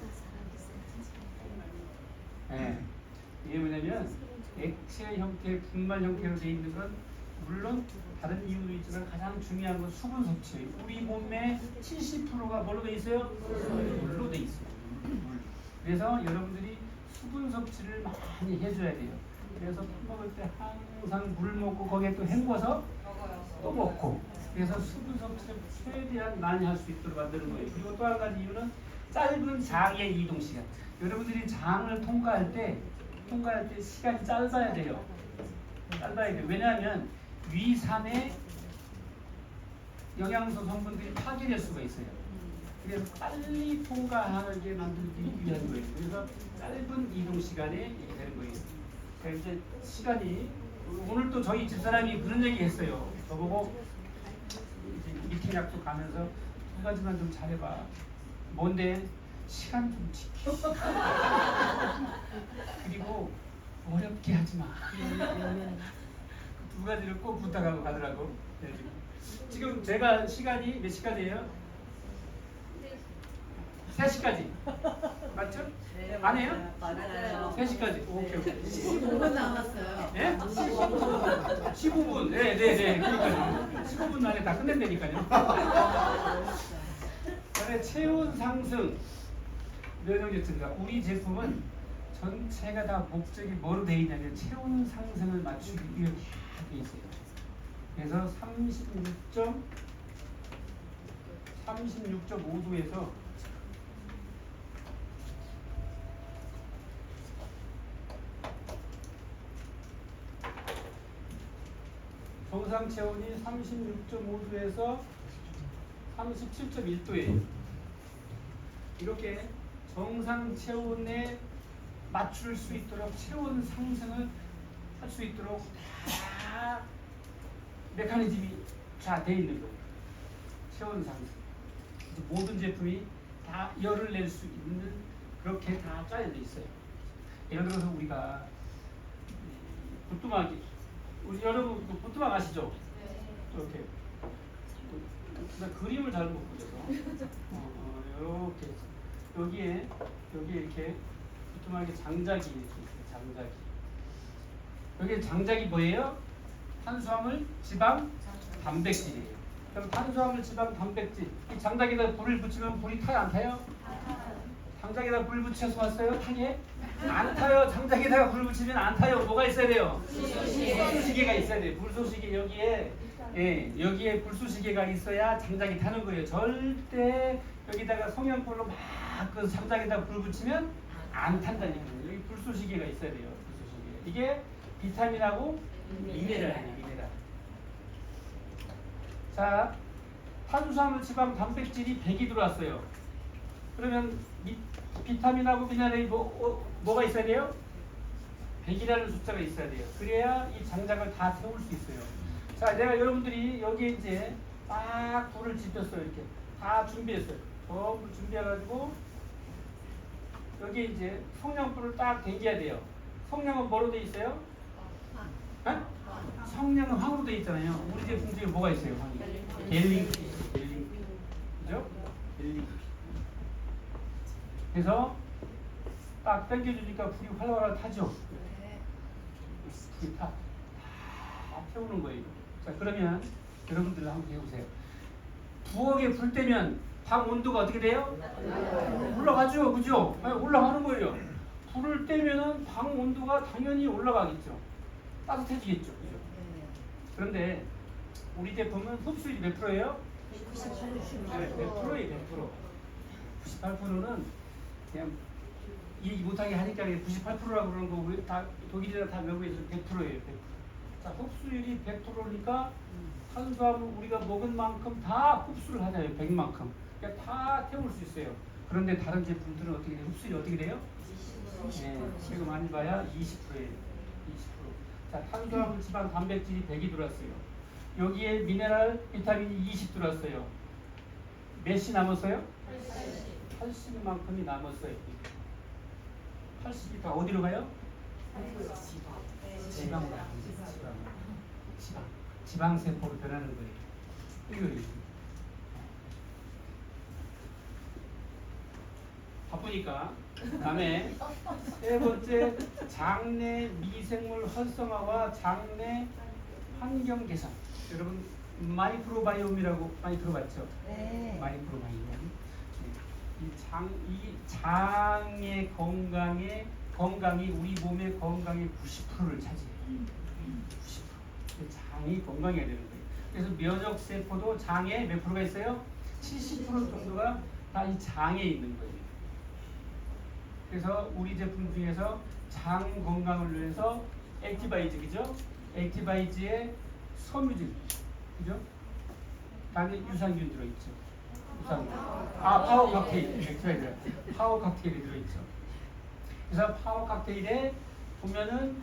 네. 이게 뭐냐면 액체 형태, 분말 형태로 돼 있는 건 물론 다른 이유도 있지만 가장 중요한 건 수분 섭취예요. 우리 몸의 70%가 뭘로 돼 있어요? 물로 돼 있어요. 물. 그래서 여러분들이 수분 섭취를 많이 해줘야 돼요. 그래서 밥 먹을 때 항상 물 먹고 거기에 또 헹궈서 또 먹고. 그래서 수분 섭취를 최대한 많이 할 수 있도록 만드는 거예요. 그리고 또 한 가지 이유는 짧은 장의 이동 시간. 여러분들이 장을 통과할 때 시간이 짧아야 돼요. 짧아야 돼요. 왜냐하면 위산의 영양소 성분들이 파괴될 수가 있어요. 그래서 빨리 통과하게 만들기 위한 거예요. 그래서 짧은 이동 시간에 되는 거예요. 그래서 이제 시간이 오늘 또 저희 집사람이 그런 얘기 했어요. 저보고 이제 미팅 약속 가면서 두 가지만 좀 잘해봐. 뭔데? 시간 좀 지켜. 그리고 어렵게 하지 마. 두 가지를 꼭 부탁하고 가더라고. 네, 지금 제가 시간이 몇 시까지예요? 3시까지. 맞죠? 네, 안 해요? 맞아요. 3시까지. 오케이. 15분 남았어요. 예? 15분. 네. 그러니까요. 15분 안에 다 끝낸다니까요. 그다음에 체온 상승 면역력입니다. 우리 제품은 전체가 다 목적이 뭐로 되어 있냐면 체온 상승을 맞추기 위해 되어 있어요. 그래서 36.5도에서 정상 체온이 36.5도에서 37.1도예요. 이렇게 정상 체온의 맞출 수 있도록 체온 상승을 할 수 있도록 다 메커니즘이 다 돼 있는 거예요. 체온 상승. 그래서 모든 제품이 다 열을 낼 수 있는 그렇게 다 짜여져 있어요. 예를 들어서 우리가 부뚜막이 우리 여러분 그 부뚜막 아시죠? 이렇게 나 그림을 잘 못 그려서 이렇게 여기에 이렇게 부뚜막에 장작이 이렇게 있어요. 장작이 여기 장작이 뭐예요? 탄수화물, 지방, 단백질이에요. 그럼 탄수화물, 지방, 단백질 이 장작에다 불을 붙이면 불이 타요 안 타요? 장작에다 불 붙여서 왔어요? 타게? 안 타요. 장작에다가 불 붙이면 안 타요. 뭐가 있어야 돼요? 불쏘시개가 있어야 돼요. 불쏘시개 여기에 불쏘시개가 있어야 장작이 타는 거예요. 절대 여기다가 성냥불로 막 그 장작에다 불 붙이면 안 탄다니까요. 여기 불쏘시개가 있어야 돼요. 불쏘시개. 이게 비타민하고 미네랄이에요. 미네랄. 자, 탄수화물, 지방, 단백질이 100이 들어왔어요. 그러면 비타민하고 미네랄이 뭐가 있어야 돼요? 100이라는 숫자가 있어야 돼요. 그래야 이 장작을 다 태울 수 있어요. 자, 내가 여러분들이 여기에 이제 딱 불을 지폈어요. 이렇게 다 준비했어요. 전부 준비해가지고 여기 이제 성냥불을 딱 대기해야 돼요. 성냥은 뭐로 돼 있어요? 성냥은 황으로 돼 있잖아요. 우리 제품 중에 뭐가 있어요? 황이. 벨링. 그죠? 벨링. 그래서 딱 당겨주니까 불이 활활 타죠. 불이 다 태우는 거예요. 자, 그러면 여러분들 한번 해보세요. 부엌에 불 때면 방 온도가 어떻게 돼요? 올라가죠, 그죠? 올라가는 거예요. 불을 떼면은 방 온도가 당연히 올라가겠죠. 따뜻해지겠죠, 그죠? 그런데 우리 제품은 흡수율이 몇 프로예요? 100%예요, 100%. 98%는 그냥 이해지 못하게 하니까 98%라고 그러는 거고 우리 다 독일이나 다 외국에서 100%예요. 100%. 자, 흡수율이 100%니까 탄수화물 우리가 먹은 만큼 다 흡수를 하잖아요. 100만큼. 그러니까 다 태울 수 있어요. 그런데 다른 제품들은 어떻게 돼요? 흡수율이 어떻게 돼요? 네, 지금 많이 봐야 20%예요. 20%. 자, 탄수화물, 지방, 단백질이 100이 들어왔어요. 여기에 미네랄, 비타민이 20 들어왔어요. 몇이 남았어요? 80만큼이 남았어요. 80이 다 어디로 가요? 지방으로 가요. 지방세포로 변하는 거예요. 이거 바쁘니까 다음에 세 번째 장내 미생물 활성화와 장내 환경 개선. 여러분 마이크로바이옴이라고 많이 들어봤죠? 네. 마이크로바이옴. 이 장의 건강이 우리 몸의 건강의 90%를 차지해요. 90%. 장이 건강해야 되는 거예요. 그래서 면역 세포도 장에 몇 프로가 있어요? 70% 정도가 다 이 장에 있는 거예요. 그래서 우리 제품 중에서 장 건강을 위해서 액티바이즈, 그죠? 액티바이즈에 섬유질, 그죠? 안에 유산균 들어있죠. 유산균. 파워 칵테일, 액티바이즈. 파워 칵테일이 들어있죠. 그래서 파워 칵테일에 보면은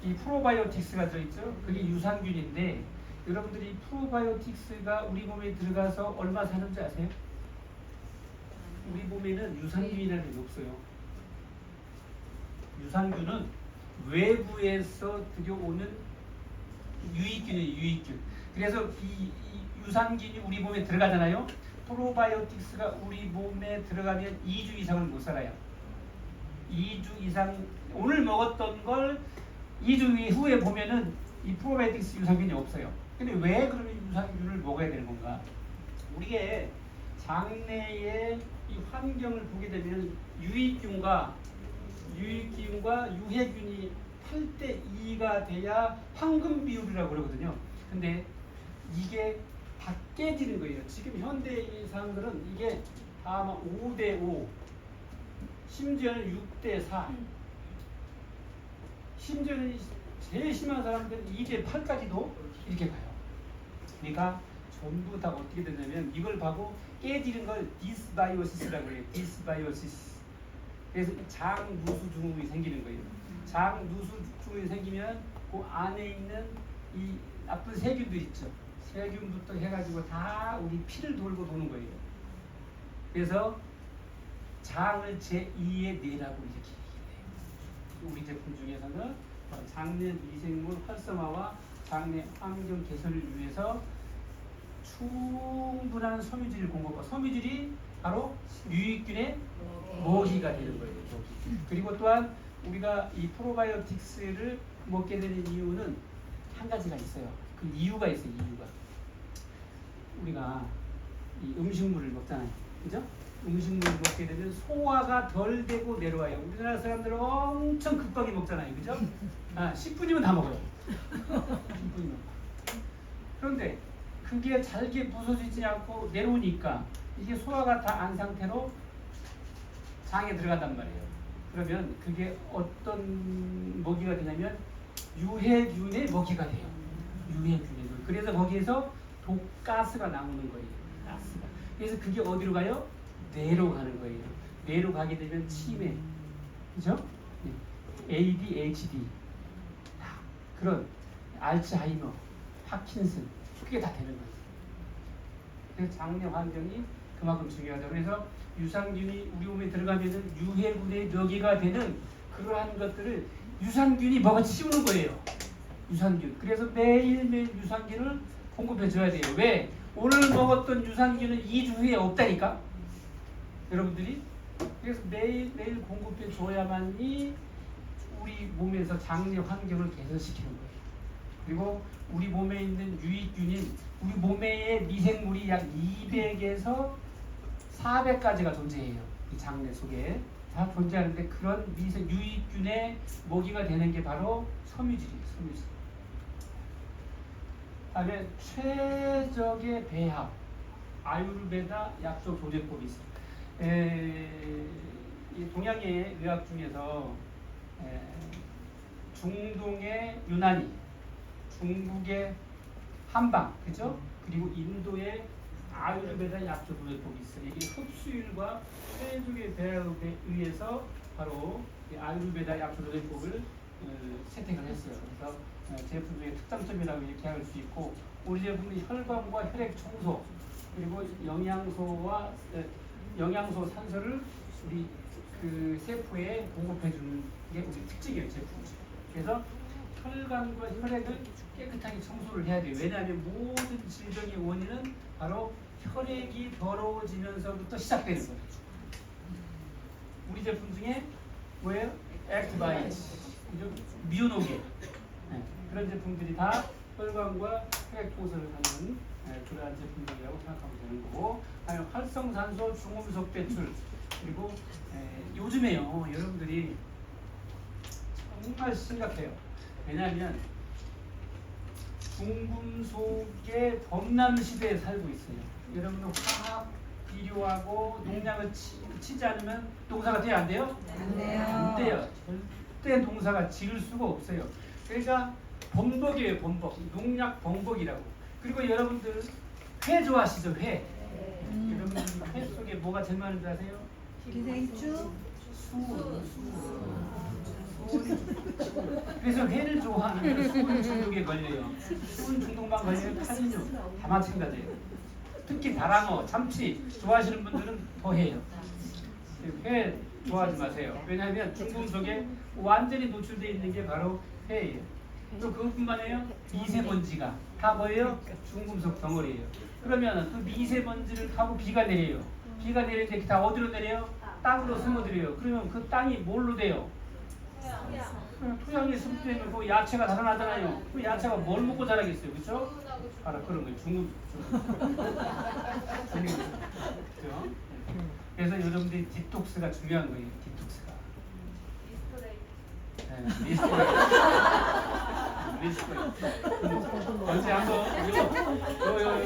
이 프로바이오틱스가 들어있죠. 그게 유산균인데 여러분들이 프로바이오틱스가 우리 몸에 들어가서 얼마 사는지 아세요? 우리 몸에는 유산균이라는 게 없어요. 유산균은 외부에서 들여오는 유익균이에요. 유익균. 그래서 이 유산균이 우리 몸에 들어가잖아요. 프로바이오틱스가 우리 몸에 들어가면 2주 이상을 못 살아요. 2주 이상 오늘 먹었던 걸 2주 후에 보면은 이 프로바이오틱스 유산균이 없어요. 근데 왜 그러면 유산균을 먹어야 되는 건가? 우리의 장내의 이 환경을 보게 되면 유익균과 유해균이 8대 2가 돼야 황금 비율이라고 그러거든요. 근데 이게 다 깨지는 거예요. 지금 현대 사람들은 이게 다 아마 5대 5, 심지어는 6대 4, 심지어는 제일 심한 사람들은 2대 8까지도 이렇게 가요. 그러니까 전부 다 어떻게 되냐면 이걸 보고 깨지는 걸 디스바이오시스라고 해요. 디스바이오시스. 그래서 장누수증후군이 생기는 거예요. 장누수증후군이 생기면 그 안에 있는 이 나쁜 세균들 있죠. 세균부터 해가지고 다 우리 피를 돌고 도는 거예요. 그래서 장을 제2의 뇌라고 이렇게 얘기해요. 우리 제품 중에서는 장내 미생물 활성화와 장내 환경 개선을 위해서 충분한 섬유질 공급과 섬유질이 바로 유익균의 먹이가 되는 거예요. 그리고 또한 우리가 이 프로바이오틱스를 먹게 되는 이유는 한 가지가 있어요. 그 이유가 있어요. 이유가 우리가 이 음식물을 먹잖아요. 그죠? 음식물을 먹게 되면 소화가 덜 되고 내려와요. 우리나라 사람들은 엄청 급하게 먹잖아요. 그죠? 10분이면 다 먹어요. 10분이면. 그런데 그게 잘게 부서지지 않고 내려오니까 이게 소화가 다 안 상태로 장에 들어간단 말이에요. 그러면 그게 어떤 먹이가 되냐면 유해균의 먹이가 돼요. 유해균의 먹이. 그래서 거기에서 독가스가 나오는 거예요. 가스가. 그래서 그게 어디로 가요? 뇌로 가는 거예요. 뇌로 가게 되면 치매, 그죠? ADHD, 그런 알츠하이머, 파킨슨, 그게 다 되는 거예요. 그래서 장내 환경이 그만큼 중요하다. 그래서 유산균이 우리 몸에 들어가면은 유해균의 먹이가 되는 그러한 것들을 유산균이 먹어치우는 거예요. 유산균. 그래서 매일매일 유산균을 공급해 줘야 돼요. 왜? 오늘 먹었던 유산균은 2주 후에 없다니까. 여러분들이. 그래서 매일매일 공급해 줘야만이 우리 몸에서 장내 환경을 개선시키는 거예요. 그리고 우리 몸에 있는 유익균인 우리 몸의 미생물이 약 200에서 400가지가 존재해요. 이 장내 속에 다 존재하는데 그런 유익균의 먹이가 되는 게 바로 섬유질이에요. 섬유질. 다음에 최적의 배합 아유르베다 약초 조제법이 있어요. 이 동양의 의학 중에서 중동의 유나니, 중국의 한방, 그죠? 그리고 인도의 아유르베다 약초 조제법이 있어요. 이게 흡수율과 최적의 배합에 의해서 바로 이 아유르베다 약초 조제법을 채택을 했어요. 그래서 제품 중에 특장점이라고 이렇게 할 수 있고, 우리 제품은 혈관과 혈액 청소, 그리고 영양소 산소를 우리 그 세포에 공급해 주는 게 우리 특징이에요. 제품. 그래서 혈관과 혈액을 깨끗하게 청소를 해야 돼요. 왜냐하면 모든 질병의 원인은 바로 혈액이 더러워지면서부터 시작되는 거예요. 우리 제품 중에 뭐예요? 액티바이트, 미온오게, 그런 제품들이 다 혈관과 혈액 청소를 하는 그러한 제품들이라고 생각하면 되는 거고, 활성산소 중금속 배출, 그리고 요즘에요 여러분들이 정말 심각해요. 왜냐하면 중금속의 범람 시대에 살고 있어요. 여러분은 화학 비료하고 농약을 치지 않으면 농사가 돼요? 안 돼요? 안 돼요. 안 돼요. 절대 농사가 지을 수가 없어요. 그러니까 범벅이에요. 범벅. 농약 범벅이라고. 그리고 여러분들 회 좋아하시죠? 회. 여러분 회 속에 뭐가 제일 많은 줄 아세요? 기생충? 그래서 회를 좋아하는 수은 중독에 걸려요. 수은 중독만 걸리면 칼륨 다 마찬가지예요. 특히 다랑어, 참치 좋아하시는 분들은 더 해요. 회 좋아하지 마세요. 왜냐하면 중금속에 완전히 노출되어 있는 게 바로 회예요. 또 그것뿐만 아니에요. 미세먼지가 다 뭐예요? 중금속 덩어리예요. 그러면 그 미세먼지를 타고 비가 내려요. 비가 내릴 때 다 어디로 내려요? 땅으로 스며들어요. 그러면 그 땅이 뭘로 돼요? 토양에 스며들면 그 야채가 자라나잖아요. 그 야채가 뭘 먹고 자라겠어요, 그렇죠? 바로 그런 거예요. 그렇죠? 그래서 여러분들이 디톡스가 중요한 거예요. 디톡스가. 리스토레이. 언제 한번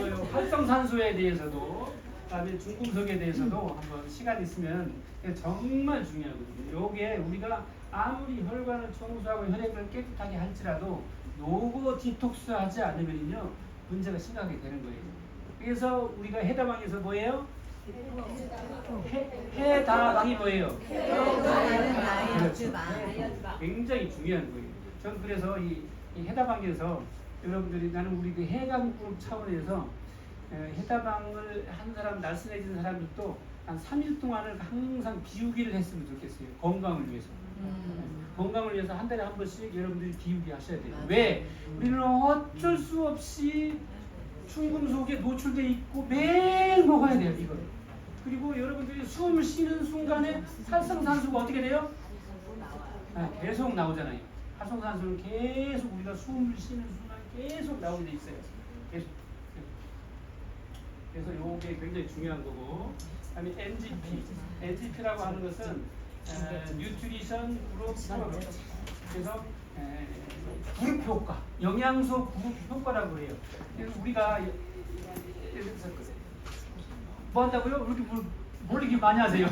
요 활성산소에 대해서도, 그다음에 중금속에 대해서도 한번 시간 있으면 정말 중요하거든요. 요게 우리가 아무리 혈관을 청소하고 혈액을 깨끗하게 할지라도 요거 디톡스 하지 않으면요 문제가 심하게 되는 거예요. 그래서 우리가 해담항에서 뭐예요? 해다방이 뭐예요? 다른 그렇죠. 다이어트 굉장히 중요한 거예요. 저는 그래서 이 해다방에서 여러분들이 나는 우리 그 해감 그룹 차원에서 해다방을 한 사람 날씬해진 사람들도 한 3일 동안을 항상 비우기를 했으면 좋겠어요. 건강을 위해서. 건강을 위해서 한 달에 한 번씩 여러분들이 비우기 하셔야 돼요. 왜? 우리는 어쩔 수 없이 충금속에 노출돼 있고 매일 먹어야 돼요. 이걸. 그리고 여러분들이 숨을 쉬는 순간에 활성산소가 어떻게 돼요? 계속 나오잖아요. 활성산소는 계속 우리가 숨을 쉬는 순간 계속 나오게 돼 있어요. 계속. 그래서 이게 굉장히 중요한 거고. 그다음에 NGP. NGP라고 하는 것은 뉴트리션 그룹 프로그램. 그래서 그룹 효과, 영양소 그룹 효과라고 그래요. 그래서 우리가 뭐 한다고요? 이렇게 뭘 이렇게 많이 하세요?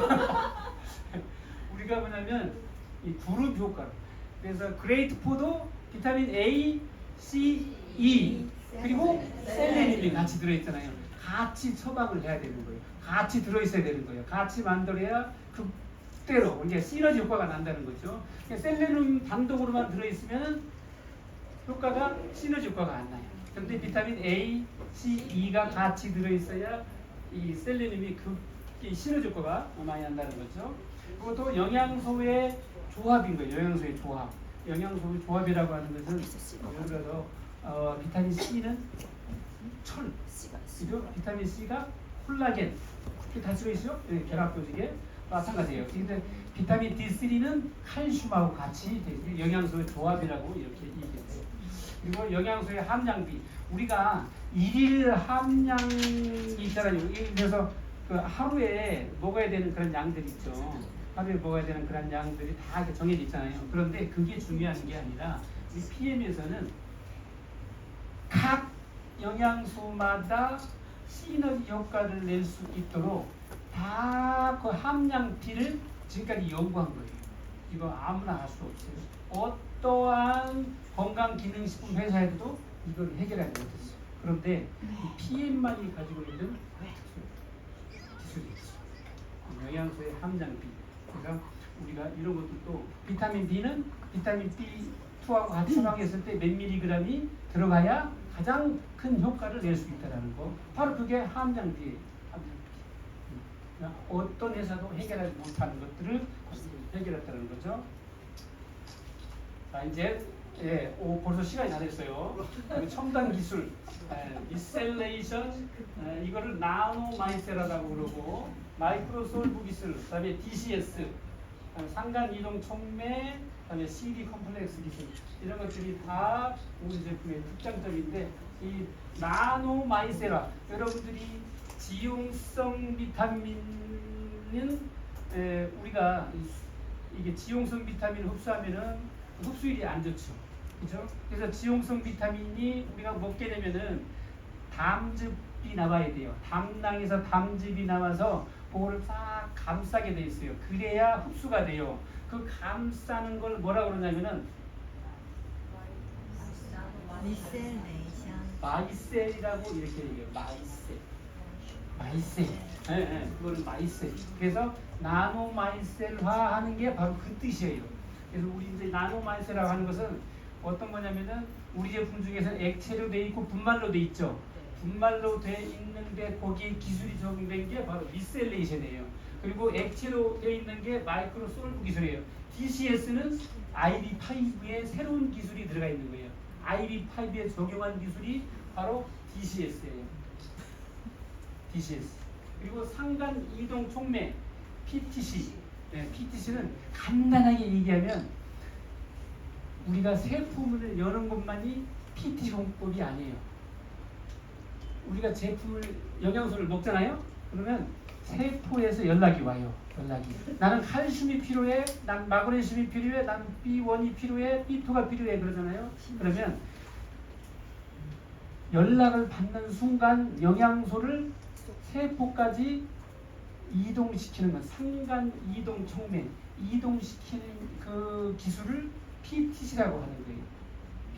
우리가 뭐냐면 이 그룹 효과. 그래서 그레이트포도 비타민 A, C, E 그리고 셀레늄이 같이 들어있잖아요. 같이 처방을 해야 되는 거예요. 같이 들어있어야 되는 거예요. 같이 만들어야 그대로 이제 시너지 효과가 난다는 거죠. 셀레늄 단독으로만 들어있으면 효과가 시너지 효과가 안 나요. 그런데 비타민 A, C, E가 같이 들어있어야 이 셀레늄이 그 시너지 효과가 많이 난다는 거죠. 그리고 또 영양소의 조합인 거예요. 영양소의 조합. 영양소의 조합이라고 하는 것은 예를 들어서 비타민 C는 철, 그리고 비타민 C가 콜라겐, 이게 다 들어있어요. 네, 결합 조직에 마찬가지예요. 근데 비타민 D3는 칼슘하고 같이 영양소의 조합이라고 이렇게 얘기해요. 그리고 영양소의 함량비. 우리가 일일 함량이 있잖아요. 그래서 그 하루에 먹어야 되는 그런 양들이 있죠. 하루에 먹어야 되는 그런 양들이 다 이렇게 정해져 있잖아요. 그런데 그게 중요한 게 아니라 이 PM에서는 각 영양소마다 시너지 효과를 낼 수 있도록 다 그 함량비를 지금까지 연구한 거예요. 이거 아무나 할 수 없어요. 어떠한 건강기능식품 회사에도 이걸 해결하지 못했어요. 그런데 이 PM만이 가지고 있는 기술이 있어요. 영양소의 함량비. 그래서 우리가 이런 것들도 비타민 B는 비타민 B2하고 같이 처방했을 때 몇 밀리그램이 들어가야 가장 큰 효과를 낼 수 있다는 거. 바로 그게 함량비예요. 어떤 회사도 해결하지 못하는 것들을 해결했다는 거죠. 자, 이제 벌써 시간이 다 됐어요. 첨단 기술, 미셀레이션, 이거를 나노 마이셀라라고 그러고, 마이크로솔브 기술, 그다음에 DCS, 상간 이동 촉매, 그다음에 CD 컴플렉스 기술, 이런 것들이 다 우리 제품의 특장점인데, 이 나노 마이셀라, 여러분들이 지용성 비타민은 우리가 이게 지용성 비타민을 흡수하면은 흡수율이 안 좋죠. 그죠? 그래서 지용성 비타민이 우리가 먹게 되면은 담즙이 나와야 돼요. 담낭에서 담즙이 나와서 그거를 싹 감싸게 돼 있어요. 그래야 흡수가 돼요. 그 감싸는 걸 뭐라 그러냐면은 마이셀이라고 이렇게 얘기해요. 마이셀. 그거는 마이셀. 그래서 나노 마이셀화 하는 게 바로 그 뜻이에요. 그래서 우리 이제 나노 마이셀이라고 하는 것은 어떤 거냐면은 우리 제품 중에서 액체로 돼 있고 분말로 돼 있죠. 분말로 돼 있는데 거기에 기술이 적용된 게 바로 미셀레이션이에요. 그리고 액체로 돼 있는 게 마이크로솔브 기술이에요. DCS는 IB5에 새로운 기술이 들어가 있는 거예요. IB5에 적용한 기술이 바로 DCS예요. DCS. 그리고 상간 이동 촉매 PTC. PTC는 간단하게 얘기하면 우리가 세포문을 여는 것만이 PT 공법이 아니에요. 우리가 제품을 영양소를 먹잖아요. 그러면 세포에서 연락이 와요. 나는 칼슘이 필요해, 난 마그네슘이 필요해, 난 B1이 필요해, B2가 필요해 그러잖아요. 그러면 연락을 받는 순간 영양소를 세포까지 이동시키는 건 상간 이동 촉매, 이동시키는 그 기술을 PTC라고 하는 거예요.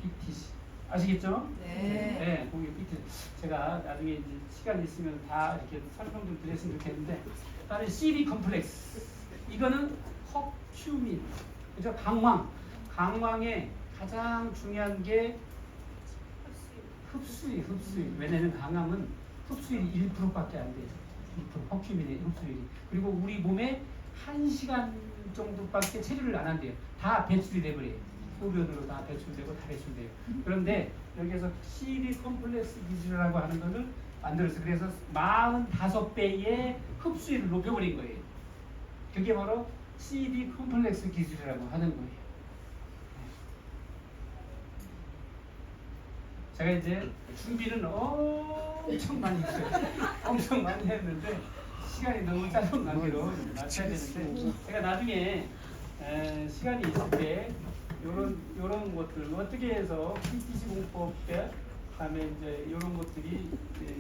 PTC. 아시겠죠? 네. 거기 밑에 제가 나중에 이제 시간 있으면 다 이렇게 설명 좀 드렸으면 좋겠는데, 다른 CD 컴플렉스. 이거는 허큐민, 그죠? 강황의 가장 중요한 게 흡수율. 왜냐면 강황은 흡수율이 1%밖에 안 돼요. 1% 허큐민의 흡수율이. 그리고 우리 몸에 1시간 정도밖에 체류를 안 한대요. 다 배출이 돼버려요. 소변으로 다 배출되고 다 배출돼요. 그런데 여기에서 CD 컴플렉스 기술이라고 하는 것을 만들었어요. 그래서 45배의 흡수율을 높여버린 거예요. 그게 바로 CD 컴플렉스 기술이라고 하는 거예요. 제가 이제 준비는 엄청 많이 했어요. 엄청 많이 했는데 시간이 너무 짧은 관계로 맞춰야 되는데, 제가 나중에 시간이 있을 때 요런 것들 어떻게 해서 PTC 공법 때 그다음에 이제 이런 것들이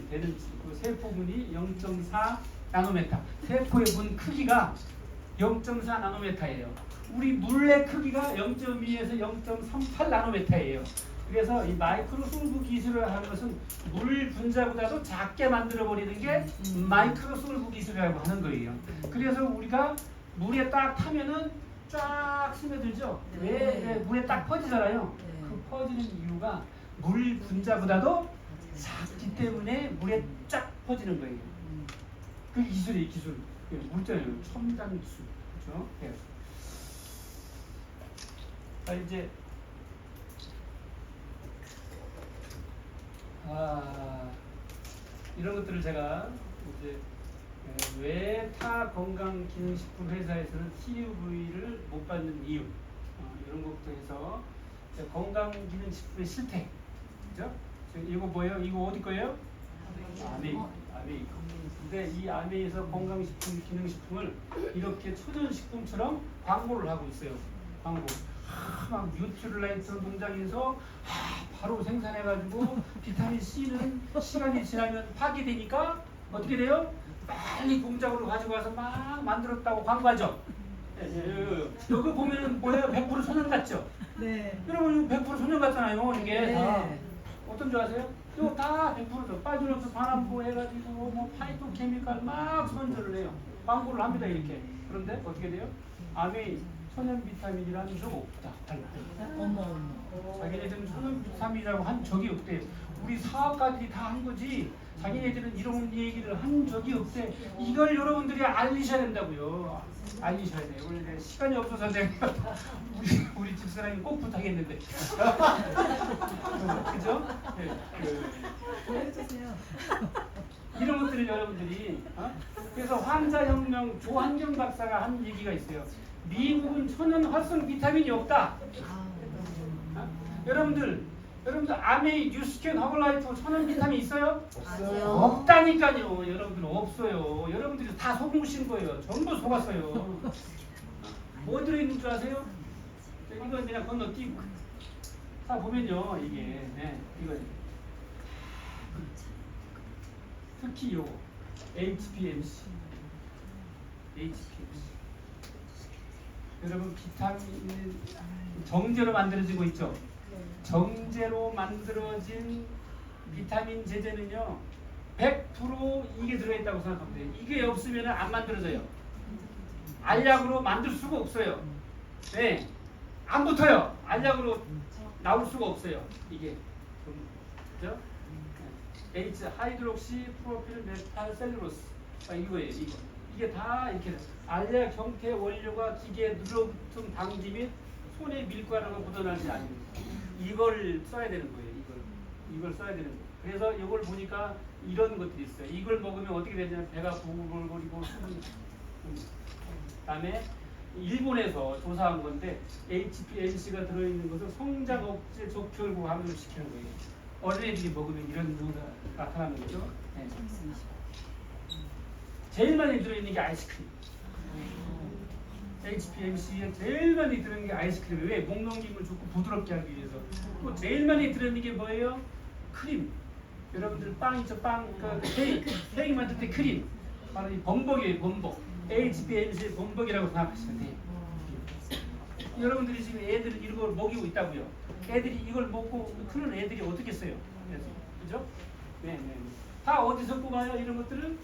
되는지, 그 세포분이 0.4 나노메타, 세포의 분 크기가 0.4 나노메타예요. 우리 물의 크기가 0.2에서 0.38 나노메타예요. 그래서 이 마이크로솔브 기술을 하는 것은 물 분자보다도 작게 만들어 버리는 게 마이크로솔브 기술이라고 하는 거예요. 그래서 우리가 물에 딱 타면은 쫙 스며들죠. 왜 물에 딱 퍼지잖아요. 그 퍼지는 이유가 물 분자보다도 작기 때문에 물에 쫙 퍼지는 거예요. 그 기술이 기술. 물자예요. 첨단 기술. 그렇죠? 네. 자, 이제 이런 것들을 제가 이제 외타 건강기능식품 회사에서는 TUV를 못 받는 이유, 이런 것부터 해서 건강기능식품의 실태, 그죠? 이거 뭐예요? 이거 어디 거예요? 아메이. 근데 이 아메이에서 건강식품, 기능식품을 이렇게 초전식품처럼 광고를 하고 있어요. 광고. 막 뉴트릴라이트 농장에서 바로 생산해가지고 비타민 C는 시간이 지나면 파괴되니까 어떻게 돼요? 빨리 공장으로 가지고 와서 막 만들었다고 광고하죠. 여기 보면은 뭐예요? 100% 소년 같죠? 네. 여러분 이거 100% 소년 같잖아요. 이게 네. 다 어떤 줄 아세요? 이거 다 100%죠. 빠지면서 반환포 해가지고 뭐 파이토 케미칼 막 선전을 해요. 광고를 합니다 이렇게. 그런데 어떻게 돼요? 아메이 천연 비타민이라는 적 없다. 어머. 자기네들은 천연 비타민이라고 한 적이 없대요. 우리 사업가들이 다 한 거지. 자기네들은 이런 얘기를 한 적이 없대. 이걸 여러분들이 알리셔야 된다고요. 알리셔야 돼요. 원래 시간이 없어서 내가 우리 집사람이 꼭 부탁했는데. 그죠? 보여주세요. 이런 것들을 여러분들이 그래서 환자혁명 조한경 박사가 한 얘기가 있어요. 미국은 천연 활성 비타민이 없다. 여러분들 아메이 뉴스캔 허블라이프 천연 비타민 있어요? 없어요. 없다니까요. 여러분들 없어요. 여러분들이 다 속으신 거예요. 전부 속았어요. 뭐 들어있는 줄 아세요? 이건 그냥 건너뛰고 자 보면요 이게 이거 특히 요거 HPMC 여러분 비타민 정제로 만들어지고 있죠. 정제로 만들어진 비타민 제제는요 100% 이게 들어있다고 생각하면 돼요. 이게 없으면 안 만들어져요. 알약으로 만들 수가 없어요. 네, 안 붙어요. 알약으로 나올 수가 없어요. 이게 그죠? H 하이드록시 프로필 메탈 셀룰로스 이거예요. 이게 다 이렇게 알약 형태 원료가 기계에 눌러붙은 방지 및 손에 밀가루가 묻어나지 않는 이걸 써야 되는 거예요. 이걸 써야 되는 거예요. 그래서 이걸 보니까 이런 것들이 있어요. 이걸 먹으면 어떻게 되냐면 배가 부글부글거리고 그다음에 일본에서 조사한 건데 HPLC가 들어있는 것은 성장 억제 적혈구 감소를 시키는 거예요. 어린애들이 먹으면 이런 증상이 나타나는 거죠. 네. 제일 많이 들어있는 게 아이스크림. HPMC에 제일 많이 들어있는 게 아이스크림. 왜? 목 넘김을 좋고 부드럽게 하기 위해서. 또 제일 많이 들어있는 게 뭐예요? 크림. 여러분들 빵 있죠? 빵, 케이크 만들 때 크림. 바로 이 범벅이에요. 범벅. HPMC의 범벅이라고 생각하시면 돼요. 여러분들이 지금 애들 이걸 먹이고 있다고요. 애들이 이걸 먹고 크는 애들이 어떻게 써요? 그죠? 네, 네. 다 어디서 뽑아요? 이런 것들은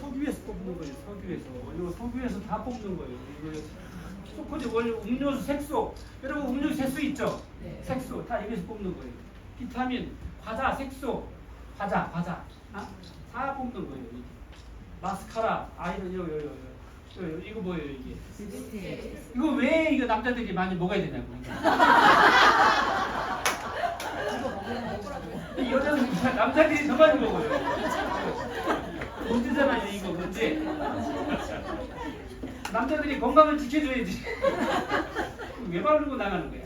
석유에서 뽑는 거예요. 석유에서. 이거 석유에서 다 뽑는 거예요. 이거 소코지 원래 음료수 색소. 여러분 음료수 색소 있죠? 네. 색소 다 여기서 뽑는 거예요. 비타민, 과자, 색소, 과자. 아? 다 뽑는 거예요. 이게. 마스카라, 아이런 이거 뭐예요 이게? 이거 왜 이거 남자들이 많이 먹어야 되냐고. 이 여자들 남자들이 더 많이 먹어요. 문제잖아요 이거 문제. 남자들이 건강을 지켜줘야지. 왜 바르고 나가는 거야?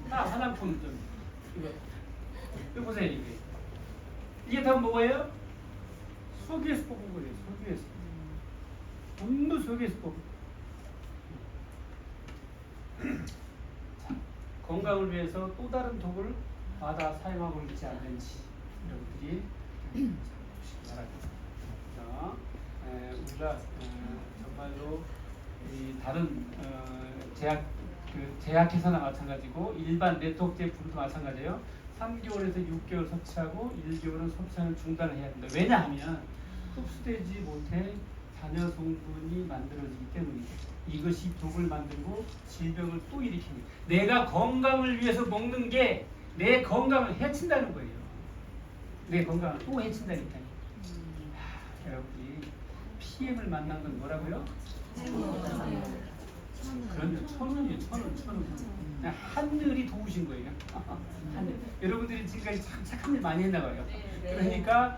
다 화장품 좀 이거 보세요 이게 다 뭐예요? 석유에서 뽑은 거예요. 석유에서. 전부 석유에서 뽑은. 자, 건강을 위해서 또 다른 독을 받아 사용하고 있지 않는지 여러분들이 보시기 바랍니다. 우리가 정말로 이 다른 제약회사나 마찬가지고 일반 네트워크 제품도 마찬가지예요. 3개월에서 6개월 섭취하고 1개월은 섭취하는 중단을 해야 된다. 왜냐하면 흡수되지 못해 잔여 성분이 만들어지기 때문이죠. 이것이 독을 만들고 질병을 또 일으킵니다. 내가 건강을 위해서 먹는 게 내 건강을 해친다는 거예요. 내 건강을 또 해친다니까요. 여러분이 PM을 만난 건 뭐라고요? 그런데 천원이에요. 천원. 하늘이 도우신 거예요. 하늘. 여러분들이 지금까지 참 착한 일 많이 했나 봐요. 그러니까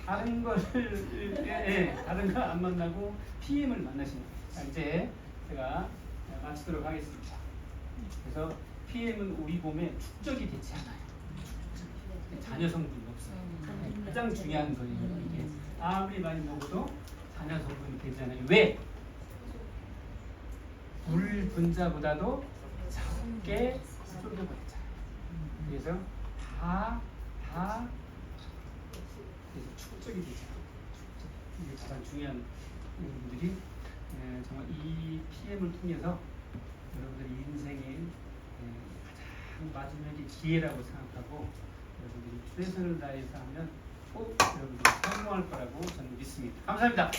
다른 거를 다른 거 안 만나고 PM을 만나신 거예요. 자, 이제 제가 마치도록 하겠습니다. 그래서 PM은 우리 몸에 축적이 되지 않아요. 잔여 성분이 없어요. 가장 중요한 거예요. 이게 아무리 많이 먹어도 잔여 성분이 되지 않아요. 왜? 물 분자보다도 작게 쏟아버리잖아요. 그래서 다 그래서 축적이 되죠. 이게 가장 중요한 부분들이 정말 이 PM을 통해서 여러분들의 인생의 가장 마지막의 기회라고 생각하고 여러분들이 최선을 다해서 하면 꼭 여러분들이 성공할 거라고 저는 믿습니다. 감사합니다.